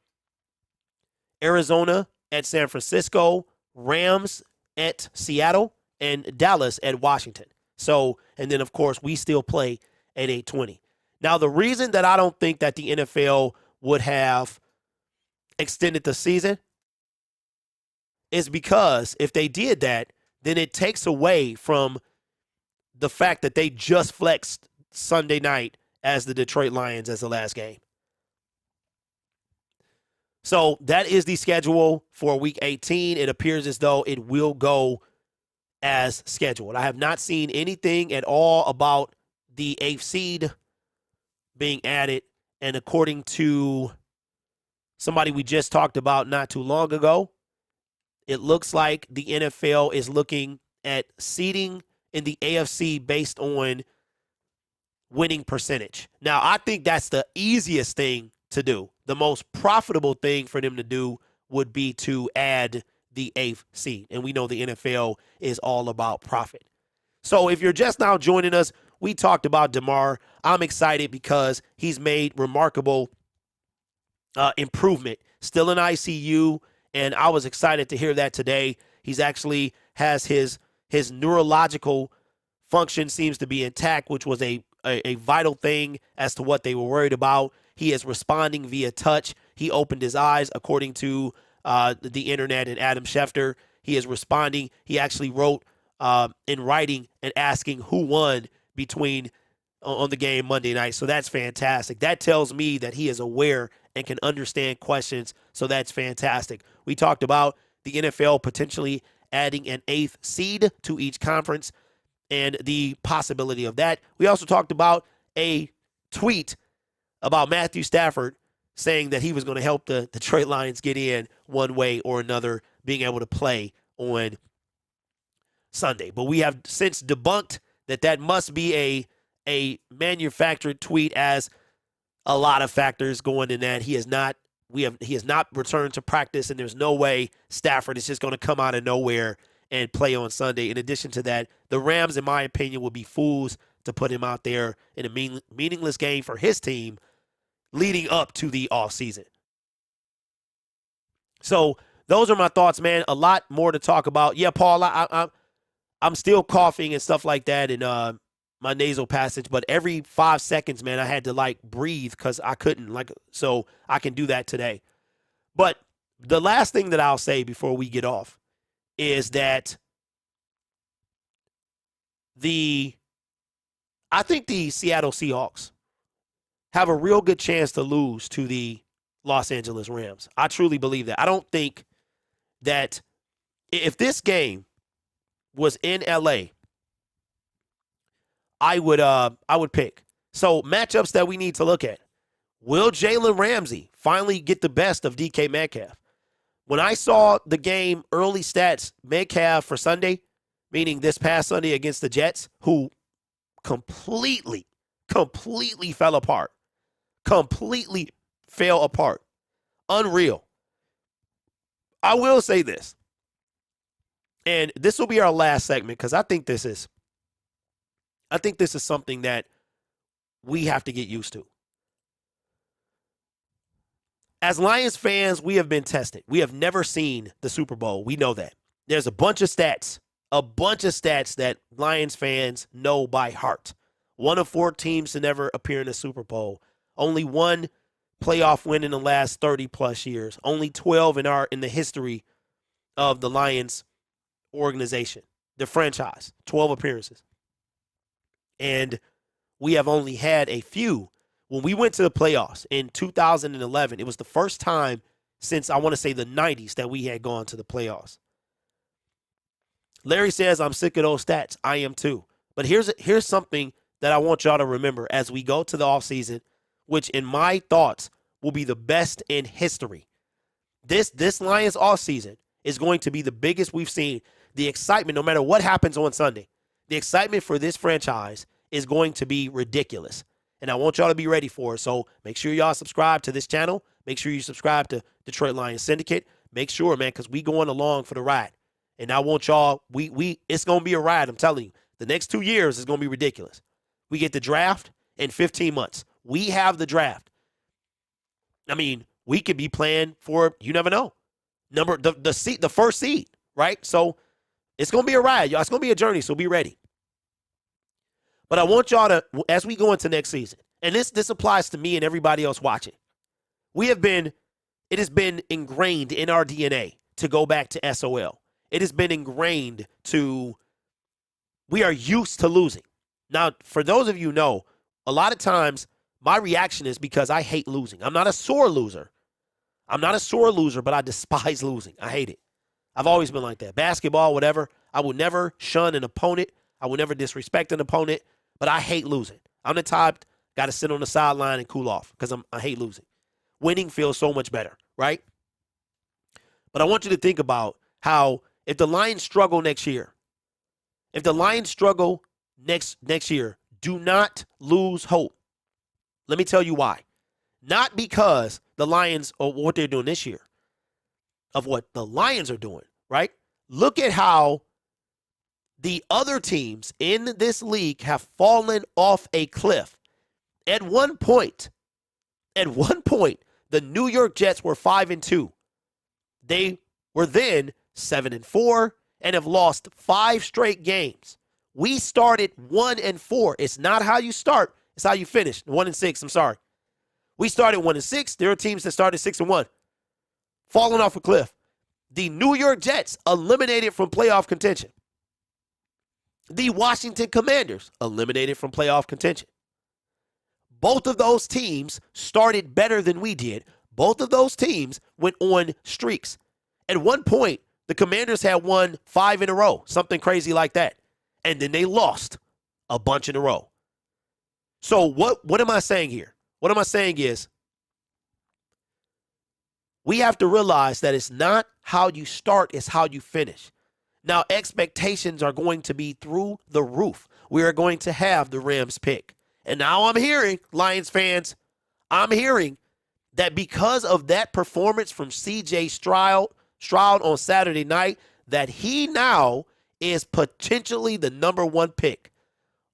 Arizona at San Francisco, Rams at Seattle, and Dallas at Washington. So, and then, of course, we still play at 8:20. Now, the reason that I don't think that the NFL would have extended the season is because if they did that, then it takes away from the fact that they just flexed Sunday night as the Detroit Lions as the last game. So that is the schedule for Week 18. It appears as though it will go as scheduled. I have not seen anything at all about the 8th seed being added. And according to somebody we just talked about not too long ago, it looks like the NFL is looking at seeding in the AFC based on winning percentage. Now, I think that's the easiest thing to do. The most profitable thing for them to do would be to add the 8th seed. And we know the NFL is all about profit. So if you're just now joining us, we talked about Damar. I'm excited because he's made remarkable improvement. Still in ICU, and I was excited to hear that today. He's actually has his neurological function seems to be intact, which was a vital thing as to what they were worried about. He is responding via touch. He opened his eyes, according to the internet and Adam Schefter. He is responding. He actually wrote in writing and asking who won between on the game Monday night. So that's fantastic. That tells me that he is aware and can understand questions. So that's fantastic. We talked about the NFL potentially adding an 8th seed to each conference and the possibility of that. We also talked about a tweet about Matthew Stafford saying that he was going to help the Detroit Lions get in one way or another, being able to play on Sunday. But we have since debunked that must be a manufactured tweet, as a lot of factors going in that. He has not returned to practice, and there's no way Stafford is just going to come out of nowhere and play on Sunday. In addition to that, the Rams, in my opinion, would be fools to put him out there in a meaningless game for his team leading up to the offseason. So those are my thoughts, man. A lot more to talk about. Yeah, Paul, I'm still coughing and stuff like that, and my nasal passage, but every 5 seconds, man, I had to breathe because I couldn't, so I can do that today. But the last thing that I'll say before we get off is that I think the Seattle Seahawks have a real good chance to lose to the Los Angeles Rams. I truly believe that. I don't think that if this game was in LA, I would pick. So matchups that we need to look at. Will Jalen Ramsey finally get the best of DK Metcalf? When I saw the game early stats, Metcalf for Sunday, meaning this past Sunday against the Jets, who completely fell apart. Completely fell apart. Unreal. I will say this, and this will be our last segment because I think this is something that we have to get used to. As Lions fans, we have been tested. We have never seen the Super Bowl. We know that. There's a bunch of stats that Lions fans know by heart. One of 4 teams to never appear in the Super Bowl. Only one playoff win in the last 30-plus years. Only 12 in the history of the Lions organization, the franchise. 12 appearances. And we have only had a few. When we went to the playoffs in 2011, it was the first time since, I want to say, the 90s that we had gone to the playoffs. Larry says, I'm sick of those stats. I am too. But here's something that I want y'all to remember as we go to the offseason. which in my thoughts will be the best in history. This Lions offseason is going to be the biggest we've seen. The excitement, no matter what happens on Sunday, the excitement for this franchise is going to be ridiculous. And I want y'all to be ready for it. So make sure y'all subscribe to this channel. Make sure you subscribe to Detroit Lions Syndicate. Make sure, man, because we going along for the ride. And I want y'all, it's going to be a ride, I'm telling you. The next 2 years is going to be ridiculous. We get the draft in 15 months. We have the draft. I mean, we could be playing for, you never know, the first seed, right? So it's going to be a ride, y'all. It's going to be a journey, so be ready. But I want y'all to, as we go into next season, and this applies to me and everybody else watching, it has been ingrained in our DNA to go back to SOL. It has been ingrained we are used to losing. Now, for those of you who know, a lot of times my reaction is because I hate losing. I'm not a sore loser. But I despise losing. I hate it. I've always been like that. Basketball, whatever. I would never shun an opponent. I would never disrespect an opponent, but I hate losing. I'm the type got to sit on the sideline and cool off because I hate losing. Winning feels so much better, right? But I want you to think about how if the Lions struggle next year, do not lose hope. Let me tell you why. Not because the Lions or what they're doing this year, of what the Lions are doing, right? Look at how the other teams in this league have fallen off a cliff. At one point, the New York Jets were 5-2. They were then 7-4 and have lost 5 straight games. We started 1-4. It's not how you start, it's how you finish. 1-6, I'm sorry. We started 1-6. There are teams that started 6-1. Falling off a cliff. The New York Jets eliminated from playoff contention. The Washington Commanders eliminated from playoff contention. Both of those teams started better than we did. Both of those teams went on streaks. At one point, the Commanders had won 5 in a row, something crazy like that. And then they lost a bunch in a row. So what am I saying here? What am I saying is we have to realize that it's not how you start, it's how you finish. Now, expectations are going to be through the roof. We are going to have the Rams pick. And now I'm hearing, Lions fans, I'm hearing that because of that performance from C.J. Stroud on Saturday night, that he now is potentially the number 1 pick.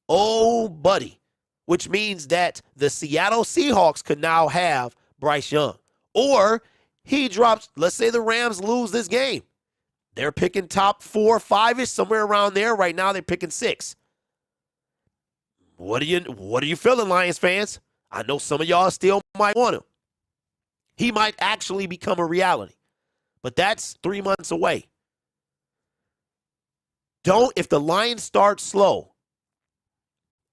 Oh, buddy. Which means that the Seattle Seahawks could now have Bryce Young. Or he drops, let's say the Rams lose this game. They're picking top 4, 5-ish, somewhere around there. Right now they're picking 6. What are you feeling, Lions fans? I know some of y'all still might want him. He might actually become a reality. But that's 3 months away. If the Lions start slow,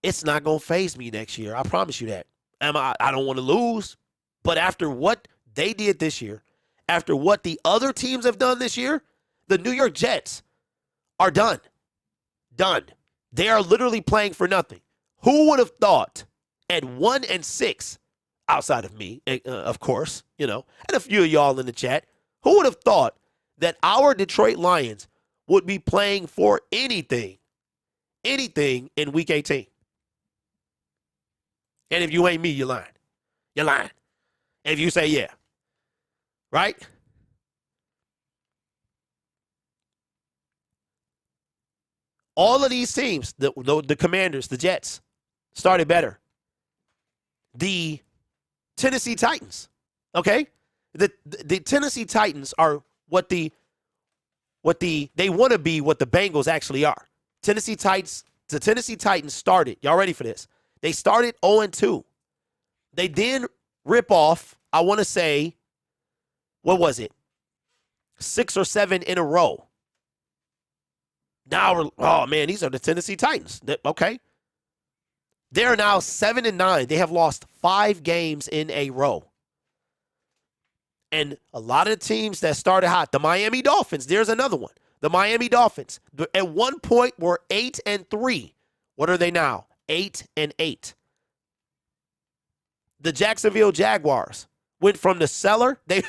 it's not going to faze me next year. I promise you that. I don't want to lose. But after what they did this year, after what the other teams have done this year, the New York Jets are done. Done. They are literally playing for nothing. Who would have thought at 1-6, outside of me, of course, and a few of y'all in the chat, who would have thought that our Detroit Lions would be playing for anything in Week 18? And if you ain't me, you're lying. You're lying. And if you say yeah, right? All of these teams, the Commanders, the Jets, started better. The Tennessee Titans, okay? The Tennessee Titans are they want to be what the Bengals actually are. The Tennessee Titans started, y'all ready for this? They started 0-2. They then rip off, I want to say, what was it? 6 or 7 in a row. Now, oh man, these are the Tennessee Titans. Okay. They're now 7-9. They have lost 5 games in a row. And a lot of the teams that started hot, the Miami Dolphins, there's another one. The Miami Dolphins, at one point, were 8-3. What are they now? 8-8. The Jacksonville Jaguars went from the cellar. They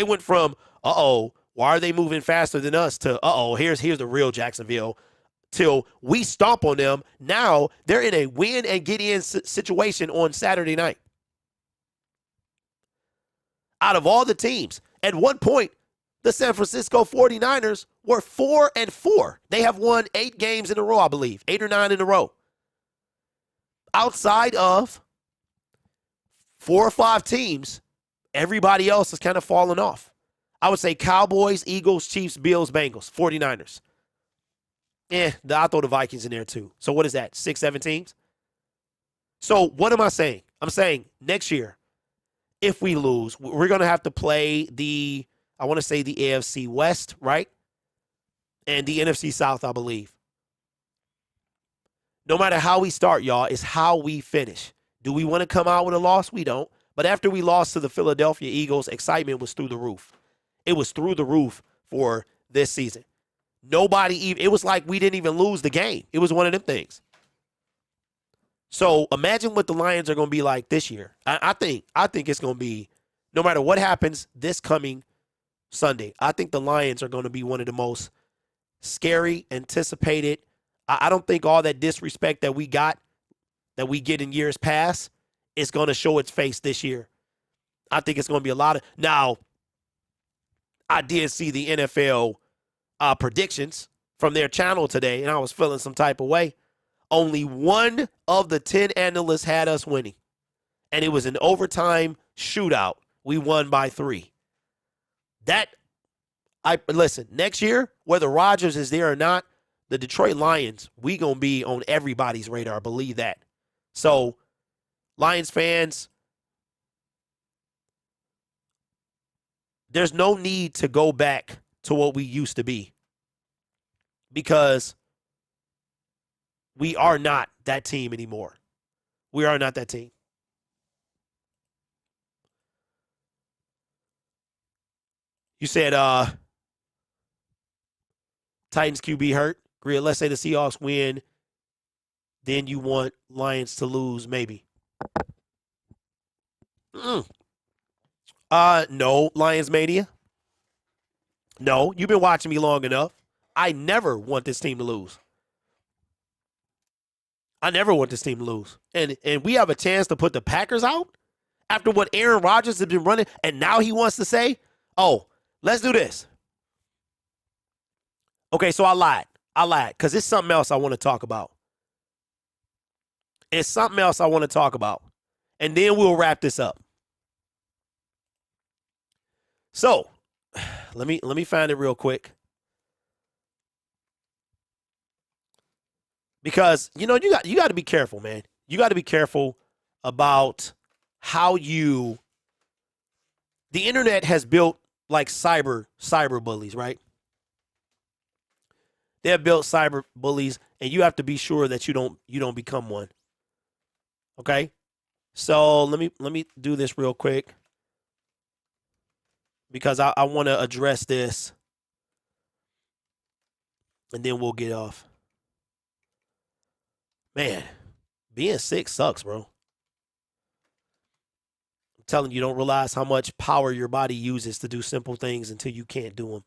went from, why are they moving faster than us to, here's the real Jacksonville, till we stomp on them. Now they're in a win and get in situation on Saturday night. Out of all the teams, at one point, the San Francisco 49ers were 4-4. They have won 8 games in a row, I believe, 8 or 9 in a row. Outside of 4 or 5 teams, everybody else has kind of fallen off. I would say Cowboys, Eagles, Chiefs, Bills, Bengals, 49ers. I throw the Vikings in there too. So what is that, 6, 7 teams? So what am I saying? I'm saying next year, if we lose, we're going to have to play the AFC West, right? And the NFC South, I believe. No matter how we start, y'all, it's how we finish. Do we want to come out with a loss? We don't. But after we lost to the Philadelphia Eagles, excitement was through the roof. It was through the roof for this season. It was like we didn't even lose the game. It was one of them things. So imagine what the Lions are going to be like this year. I think it's going to be, no matter what happens this coming Sunday, I think the Lions are going to be one of the most scary, anticipated. I don't think all that disrespect that we get in years past is going to show its face this year. I think it's going to be a lot of. Now, I did see the NFL predictions from their channel today, and I was feeling some type of way. Only one of the 10 analysts had us winning, and it was an overtime shootout. We won by 3. Listen, next year, whether Rodgers is there or not, the Detroit Lions, we going to be on everybody's radar. Believe that. So, Lions fans, there's no need to go back to what we used to be, because we are not that team anymore. We are not that team. You said Titans QB hurt. Great. Let's say the Seahawks win. Then you want Lions to lose, maybe. No, Lions Mania. No, you've been watching me long enough. I never want this team to lose. I never want this team to lose. And we have a chance to put the Packers out after what Aaron Rodgers has been running, and now he wants to say, let's do this. Okay, so I lied because it's something else I want to talk about. And then we'll wrap this up. So, let me find it real quick. Because, you got to be careful, man. You got to be careful about how the internet has built like cyber bullies, right? They have built cyber bullies, and you have to be sure that you don't become one. Okay? So let me do this real quick, because I want to address this, and then we'll get off. Man, being sick sucks, bro. I'm telling you, you don't realize how much power your body uses to do simple things until you can't do them.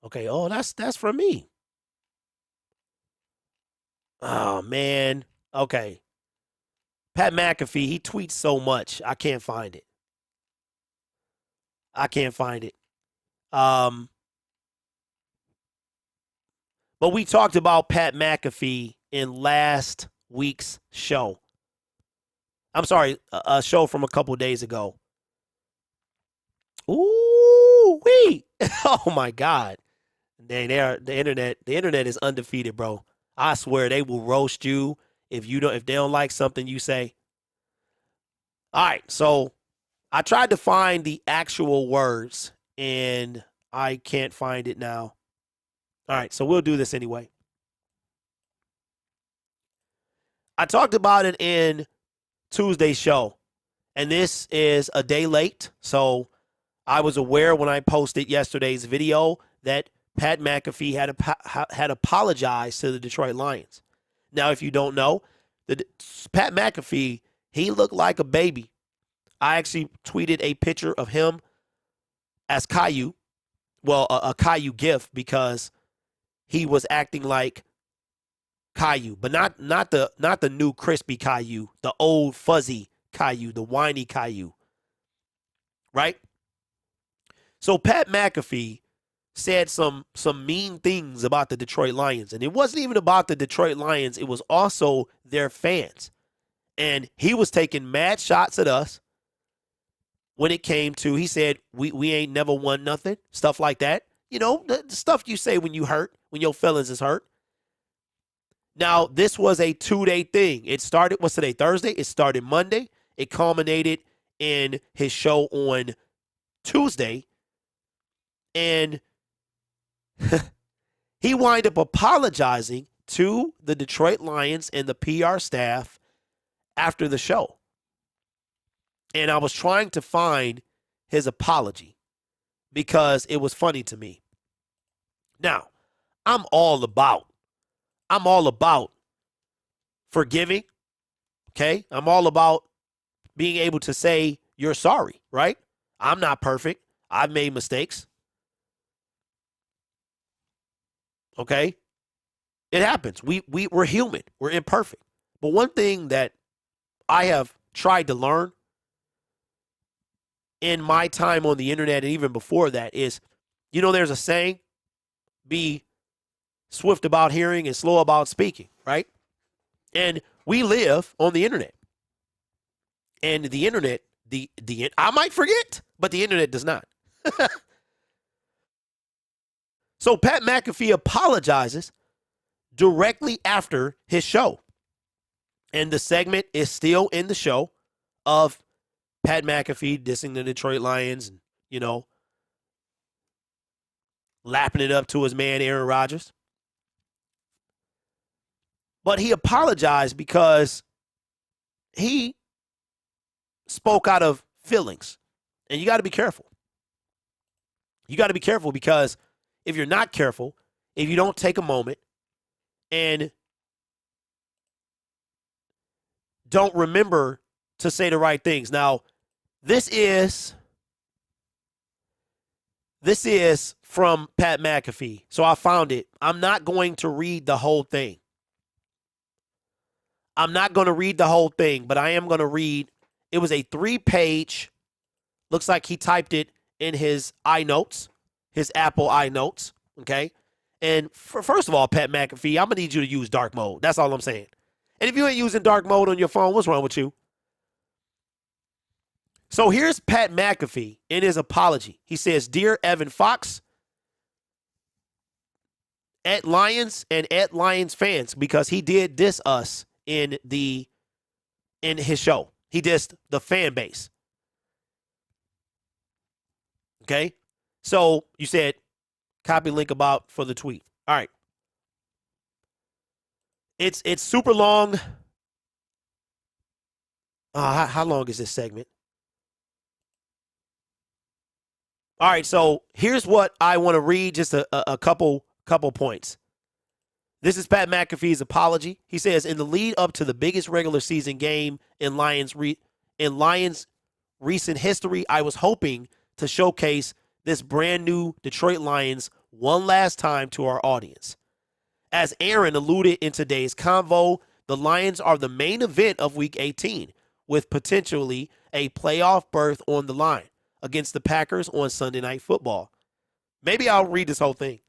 Okay, that's from me. Oh, man. Okay. Pat McAfee, he tweets so much, I can't find it. But we talked about Pat McAfee in last week's show. I'm sorry, a show from a couple days ago. Ooh-wee. Oh, my God. Dang, the internet is undefeated, bro. I swear they will roast you if they don't like something you say. All right, so I tried to find the actual words, and I can't find it now. All right, so we'll do this anyway. I talked about it in Tuesday's show, and this is a day late, so I was aware when I posted yesterday's video that Pat McAfee had apologized to the Detroit Lions. Now, if you don't know, Pat McAfee, he looked like a baby. I actually tweeted a picture of him as Caillou. Well, a Caillou gift because he was acting like Caillou, but not the new crispy Caillou, the old fuzzy Caillou, the whiny Caillou. Right? So Pat McAfee said some mean things about the Detroit Lions, and it wasn't even about the Detroit Lions, it was also their fans. And he was taking mad shots at us when it came to, he said, we ain't never won nothing, stuff like that. You know, the stuff you say when you hurt, when your feelings is hurt. Now, this was a 2-day thing. It started, what's today, Thursday? It started Monday. It culminated in his show on Tuesday. And he wound up apologizing to the Detroit Lions and the PR staff after the show. And I was trying to find his apology because it was funny to me. Now, I'm all about forgiving, okay? I'm all about being able to say you're sorry, right? I'm not perfect. I've made mistakes. Okay? It happens. We're human. We're imperfect. But one thing that I have tried to learn in my time on the internet and even before that is, you know, there's a saying, be swift about hearing and slow about speaking, right? And we live on the internet. And the internet, I might forget, but the internet does not. So Pat McAfee apologizes directly after his show. And the segment is still in the show of Pat McAfee dissing the Detroit Lions and, you know, lapping it up to his man Aaron Rodgers. But he apologized because he spoke out of feelings. And you got to be careful. You got to be careful because if you're not careful, if you don't take a moment and don't remember to say the right things. Now, this is from Pat McAfee. So I found it. I'm not going to read the whole thing. I'm not going to read the whole thing, but I am going to read. It was a 3-page, looks like he typed it in his iNotes, his Apple iNotes, okay? And first of all, Pat McAfee, I'm going to need you to use dark mode. That's all I'm saying. And if you ain't using dark mode on your phone, what's wrong with you? So here's Pat McAfee in his apology. He says, "Dear Evan Fox, at Lions and at Lions fans," because he did diss us in his show. He dissed the fan base. Okay? So you said, copy link about for the tweet. All right. It's super long. How long is this segment? All right, so here's what I want to read, just a couple points. This is Pat McAfee's apology. He says, in the lead up to the biggest regular season game in Lions recent history, I was hoping to showcase this brand new Detroit Lions one last time to our audience. As Aaron alluded in today's convo, the Lions are the main event of Week 18, with potentially a playoff berth on the line against the Packers on Sunday Night Football. Maybe I'll read this whole thing.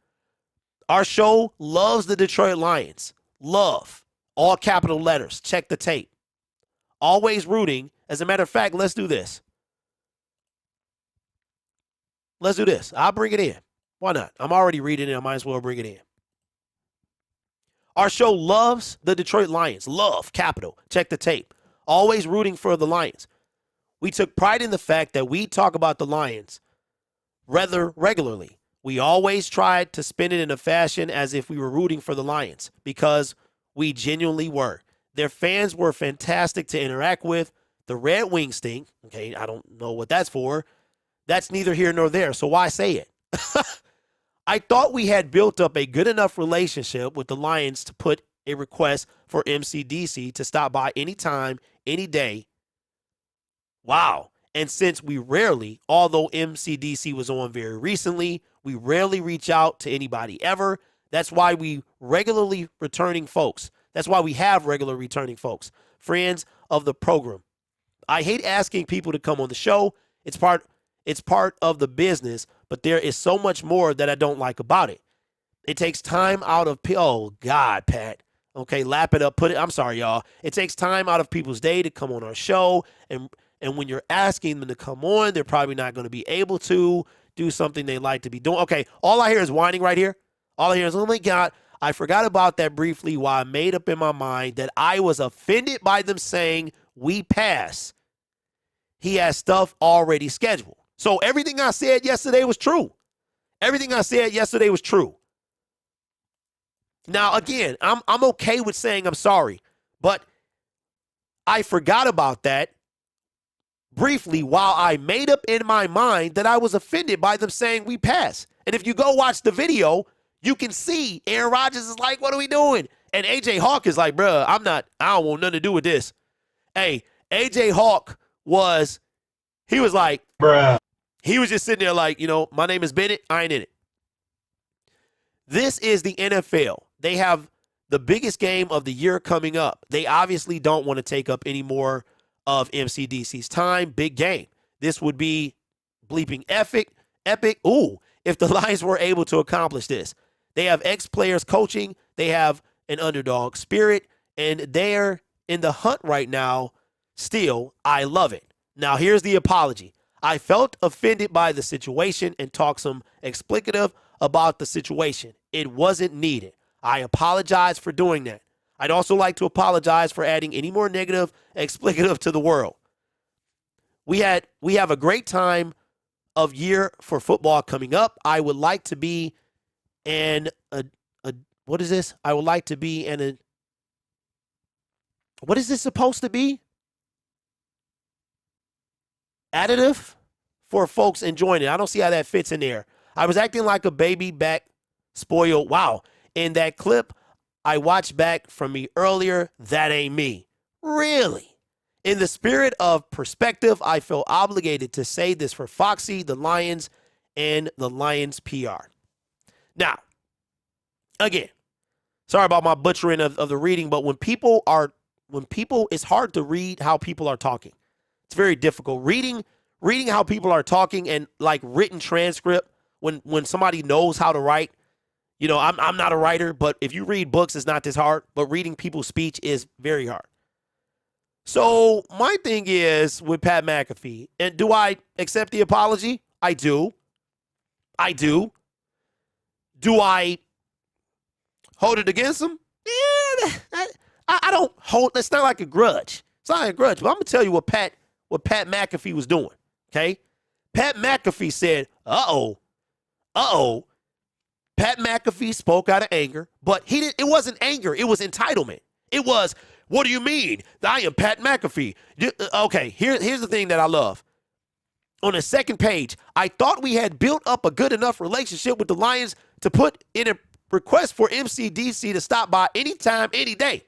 Our show loves the Detroit Lions. Love. All capital letters. Check the tape. Always rooting. As a matter of fact, let's do this. Let's do this. I'll bring it in. Why not? I'm already reading it. I might as well bring it in. Our show loves the Detroit Lions. Love. Capital. Check the tape. Always rooting for the Lions. We took pride in the fact that we talk about the Lions rather regularly. We always tried to spin it in a fashion as if we were rooting for the Lions because we genuinely were. Their fans were fantastic to interact with. The Red Wings stink. Okay, I don't know what that's for. That's neither here nor there, so why say it? I thought we had built up a good enough relationship with the Lions to put a request for MCDC to stop by anytime, any day. Wow. And since we rarely, although MCDC was on very recently, we rarely reach out to anybody ever. That's why we regularly returning folks. That's why we have regular returning folks, friends of the program. I hate asking people to come on the show. It's part of the business, but there is so much more that I don't like about it. It takes time out of oh God, Pat. Okay, lap it up, put it. I'm sorry, y'all. It takes time out of people's day to come on our show, and when you're asking them to come on, they're probably not going to be able to do something they like to be doing. Okay, all I hear is whining right here. All I hear is, oh my God, I forgot about that briefly while I made up in my mind that I was offended by them saying we pass. He has stuff already scheduled. So everything I said yesterday was true. Everything I said yesterday was true. Now, again, I'm okay with saying I'm sorry, but I forgot about that briefly while I made up in my mind that I was offended by them saying we pass. And if you go watch the video, you can see Aaron Rodgers is like, what are we doing? And A.J. Hawk is like, bruh, I don't want nothing to do with this. Hey, A.J. Hawk was like, bruh. He was just sitting there like, my name is Bennett. I ain't in it. This is the NFL. They have the biggest game of the year coming up. They obviously don't want to take up any more of MCDC's time. Big game. This would be bleeping epic. Ooh, if the Lions were able to accomplish this. They have ex-players coaching. They have an underdog spirit. And they're in the hunt right now. Still, I love it. Now, here's the apology. I felt offended by the situation and talked some explicative about the situation. It wasn't needed. I apologize for doing that. I'd also like to apologize for adding any more negative explicative to the world. We have a great time of year for football coming up. I would like to be what is this? I would like to be what is this supposed to be? Additive for folks enjoying it. I don't see how that fits in there. I was acting like a baby back spoiled. Wow. In that clip I watched back from me earlier, that ain't me. Really? In the spirit of perspective, I feel obligated to say this for Foxy, the Lions, and the Lions PR. Now, again, sorry about my butchering of the reading, but when people, it's hard to read how people are talking. It's very difficult. Reading how people are talking and like written transcript when somebody knows how to write. I'm not a writer, but if you read books, it's not this hard. But reading people's speech is very hard. So my thing is with Pat McAfee, and do I accept the apology? I do. Do I hold it against him? Yeah, I don't hold. It's not like a grudge. It's not like a grudge. But I'm gonna tell you what Pat McAfee was doing. Okay, Pat McAfee said, "Uh oh." Pat McAfee spoke out of anger, but it wasn't anger. It was entitlement. It was, what do you mean? I am Pat McAfee. Okay, here's the thing that I love. On the second page, I thought we had built up a good enough relationship with the Lions to put in a request for MCDC to stop by anytime, any day.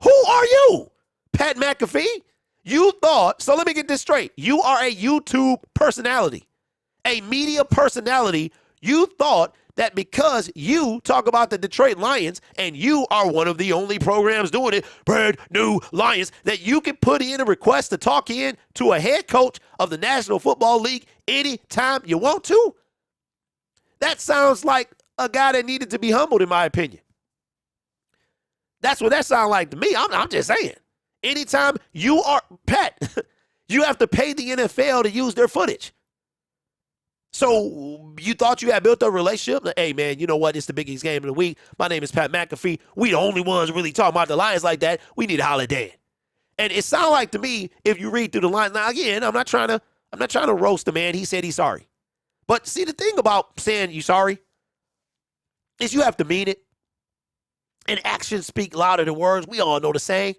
Who are you, Pat McAfee? You thought, so let me get this straight. You are a YouTube personality, a media personality. You thought that because you talk about the Detroit Lions and you are one of the only programs doing it, brand new Lions, that you can put in a request to talk in to a head coach of the National Football League anytime you want to? That sounds like a guy that needed to be humbled, in my opinion. That's what that sounds like to me. I'm just saying. Anytime you are, Pat, you have to pay the NFL to use their footage. So you thought you had built a relationship? Like, hey, man, you know what? It's the biggest game of the week. My name is Pat McAfee. We the only ones really talking about the Lions like that. We need a holiday. And it sounds like to me, if you read through the lines, now again, I'm not trying to roast the man. He said he's sorry. But see, the thing about saying you sorry is you have to mean it. And actions speak louder than words. We all know the saying.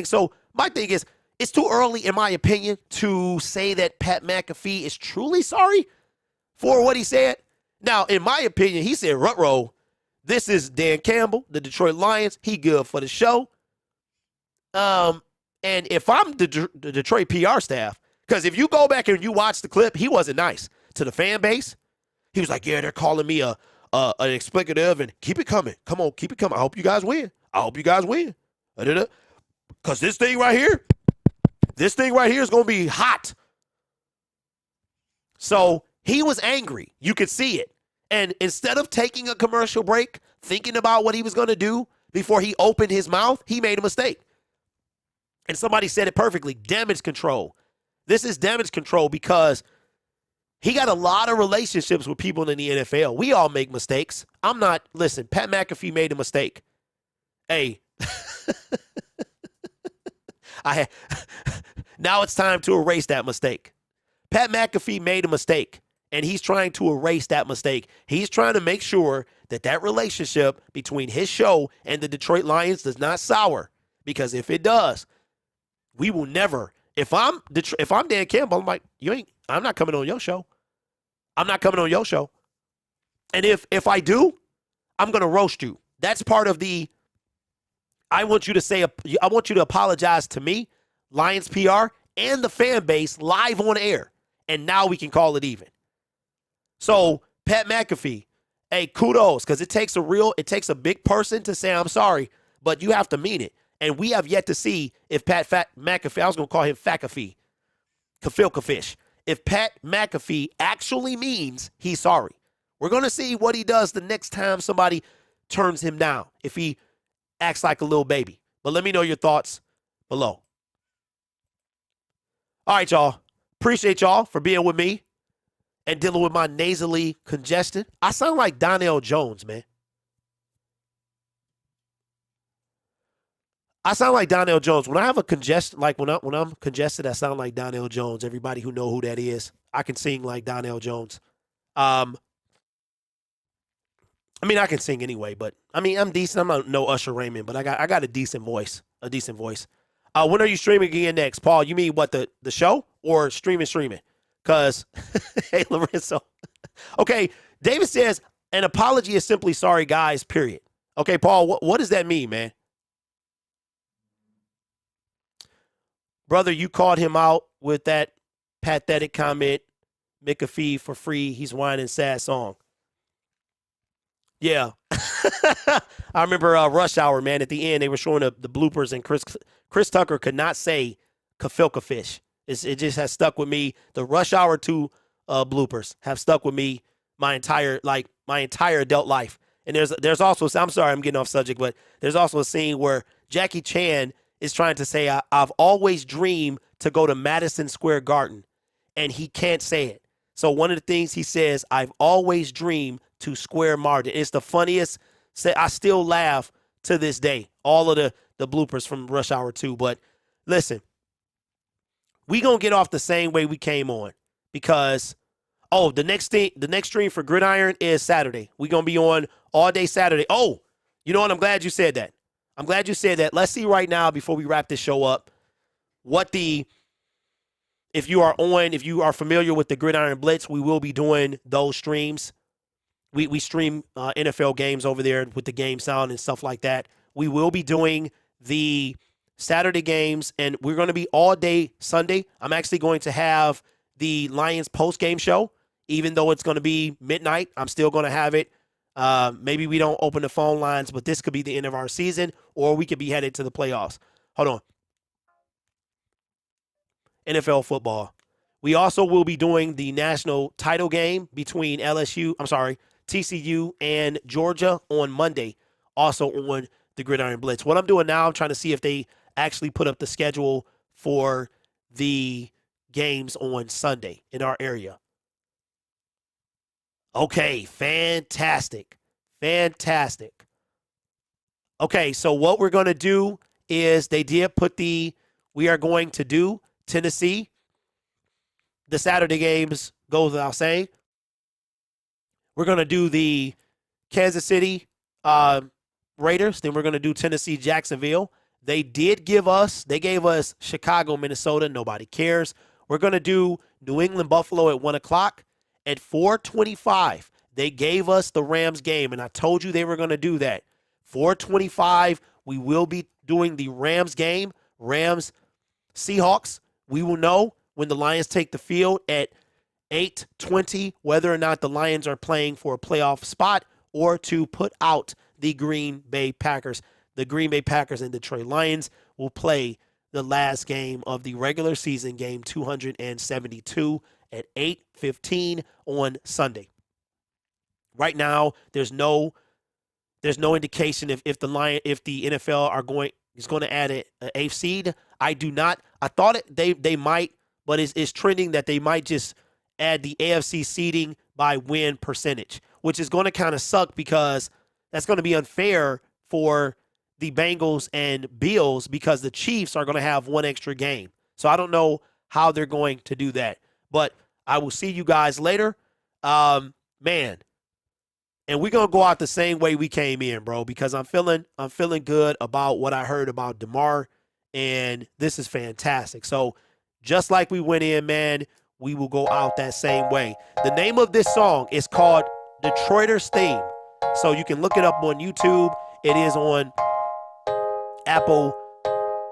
So my thing is, it's too early, in my opinion, to say that Pat McAfee is truly sorry for what he said. Now, in my opinion, he said, Rutrow, This is Dan Campbell, the Detroit Lions. He good for the show. And if I'm the Detroit PR staff, because if you go back and you watch the clip, he wasn't nice to the fan base. He was like, yeah, they're calling me an explicative and keep it coming. Come on, keep it coming. I hope you guys win. Because this thing right here is going to be hot. So he was angry. You could see it. And instead of taking a commercial break, thinking about what he was going to do before he opened his mouth, he made a mistake. And somebody said it perfectly, damage control. This is damage control because he got a lot of relationships with people in the NFL. We all make mistakes. Listen, Pat McAfee made a mistake. Hey, now it's time to erase that mistake. Pat McAfee made a mistake, and he's trying to erase that mistake. He's trying to make sure that relationship between his show and the Detroit Lions does not sour, because if it does, we will never. If I'm Dan Campbell, I'm like, I'm not coming on your show. I'm not coming on your show. And if I do, I'm going to roast you. That's part of the, I want you to apologize to me, Lions PR, and the fan base live on air. And now we can call it even. So, Pat McAfee, hey, kudos, because it takes a big person to say I'm sorry, but you have to mean it. And we have yet to see if Pat McAfee, I was going to call him Fakafee, Kafilkafish, if Pat McAfee actually means he's sorry. We're going to see what he does the next time somebody turns him down, if he acts like a little baby. But let me know your thoughts below. All right, y'all. Appreciate y'all for being with me and dealing with my nasally congestion. I sound like Donnell Jones, man. I sound like Donnell Jones. When I have a congestion, like when I'm congested, I sound like Donnell Jones. Everybody who know who that is, I can sing like Donnell Jones. I can sing anyway, but I'm decent. I'm not no Usher Raymond, but I got a decent voice. When are you streaming again next, Paul? You mean what, the show or streaming? Because hey, Lorenzo. Okay, David says an apology is simply sorry, guys. Period. Okay, Paul, what does that mean, man? Brother, you called him out with that pathetic comment, McAfee for free, he's whining sad song. Yeah. I remember Rush Hour, man. At the end, they were showing the bloopers, and Chris Tucker could not say Kafilka fish. It just has stuck with me. The Rush Hour 2 bloopers have stuck with me my entire adult life. And there's also, I'm sorry, I'm getting off subject, but there's also a scene where Jackie Chan is trying to say, I've always dreamed to go to Madison Square Garden, and he can't say it. So one of the things he says, I've always dreamed to Square Martin. It's the funniest. I still laugh to this day. All of the bloopers from Rush Hour 2. But listen, we going to get off the same way we came on, because, the next stream for Gridiron is Saturday. We're going to be on all day Saturday. Oh, you know what? I'm glad you said that. Let's see right now, before we wrap this show up, if you are familiar with the Gridiron Blitz, we will be doing those streams. We stream NFL games over there with the game sound and stuff like that. We will be doing the Saturday games, and we're going to be all day Sunday. I'm actually going to have the Lions post-game show. Even though it's going to be midnight, I'm still going to have it. Maybe we don't open the phone lines, but this could be the end of our season, or we could be headed to the playoffs. Hold on. NFL football. We also will be doing the national title game between TCU and Georgia on Monday, also on the Gridiron Blitz. What I'm doing now, I'm trying to see if they actually put up the schedule for the games on Sunday in our area. Okay, fantastic. Okay, so what we're going to do is we are going to do Tennessee. The Saturday games go without saying. We're going to do the Kansas City Raiders. Then we're going to do Tennessee, Jacksonville. They gave us Chicago, Minnesota. Nobody cares. We're going to do New England, Buffalo at 1 o'clock. At 4:25, They gave us the Rams game, and I told you they were going to do that. 4:25, we will be doing the Rams game. Rams, Seahawks. We will know when the Lions take the field at 8:20 whether or not the Lions are playing for a playoff spot or to put out the Green Bay Packers. The Green Bay Packers and Detroit Lions will play the last game of the regular season, game 272 at 8:15 on Sunday. Right now, there's no indication if the NFL is going to add an eighth seed. I do not. I thought they might, but it's trending that they might just add the AFC seeding by win percentage, which is going to kind of suck because that's going to be unfair for the Bengals and Bills because the Chiefs are going to have one extra game. So I don't know how they're going to do that. But I will see you guys later. Man. And we're going to go out the same way we came in, bro, because I'm feeling good about what I heard about Damar, and this is fantastic. So just like we went in, man, we will go out that same way. The name of this song is called Detroiters Theme. So you can look it up on YouTube. It is on Apple,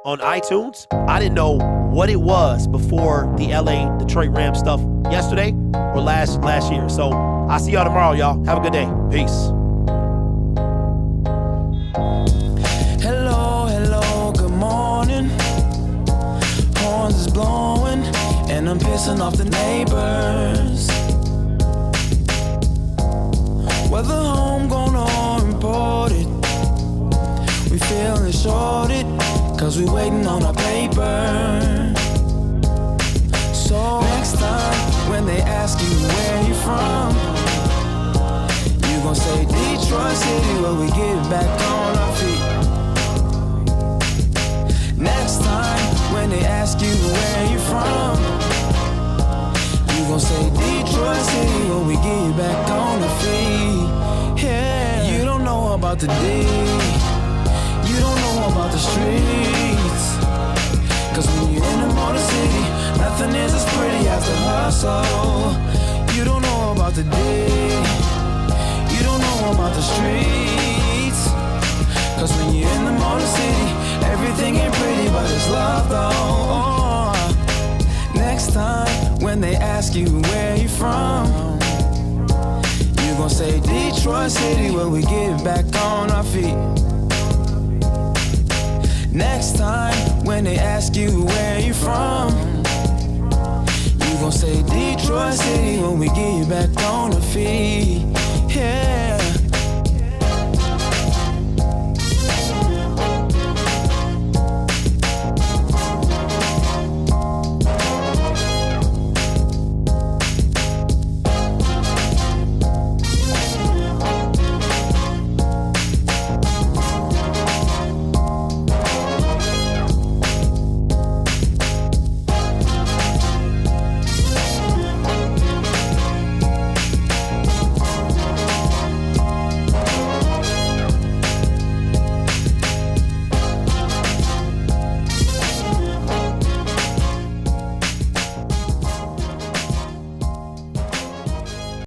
on iTunes. I didn't know what it was before the LA Detroit Rams stuff yesterday or last year. So I'll see y'all tomorrow, y'all. Have a good day. Peace. Hello, good morning. Horns is blowing, and I'm pissing off the neighbors. Whether homegrown or imported, we feeling shorted, cause we waiting on our paper. So next time, when they ask you where you from, you gon' say Detroit City, where we get back on our feet. Next time, when they ask you where you from, you gon' say Detroit City, where we get back on our feet. Yeah, you don't know about the D, you don't know about the streets, cause when you're in the Motor City, nothing is as pretty as the hustle. You don't know about the day, you don't know about the streets, cause when you're in the Motor City, everything ain't pretty but it's love though. Next time, when they ask you where you from, you gon' say Detroit City, where we get back on our feet. Next time, when they ask you where you from, you gon' say Detroit City, when we get you back on the feet.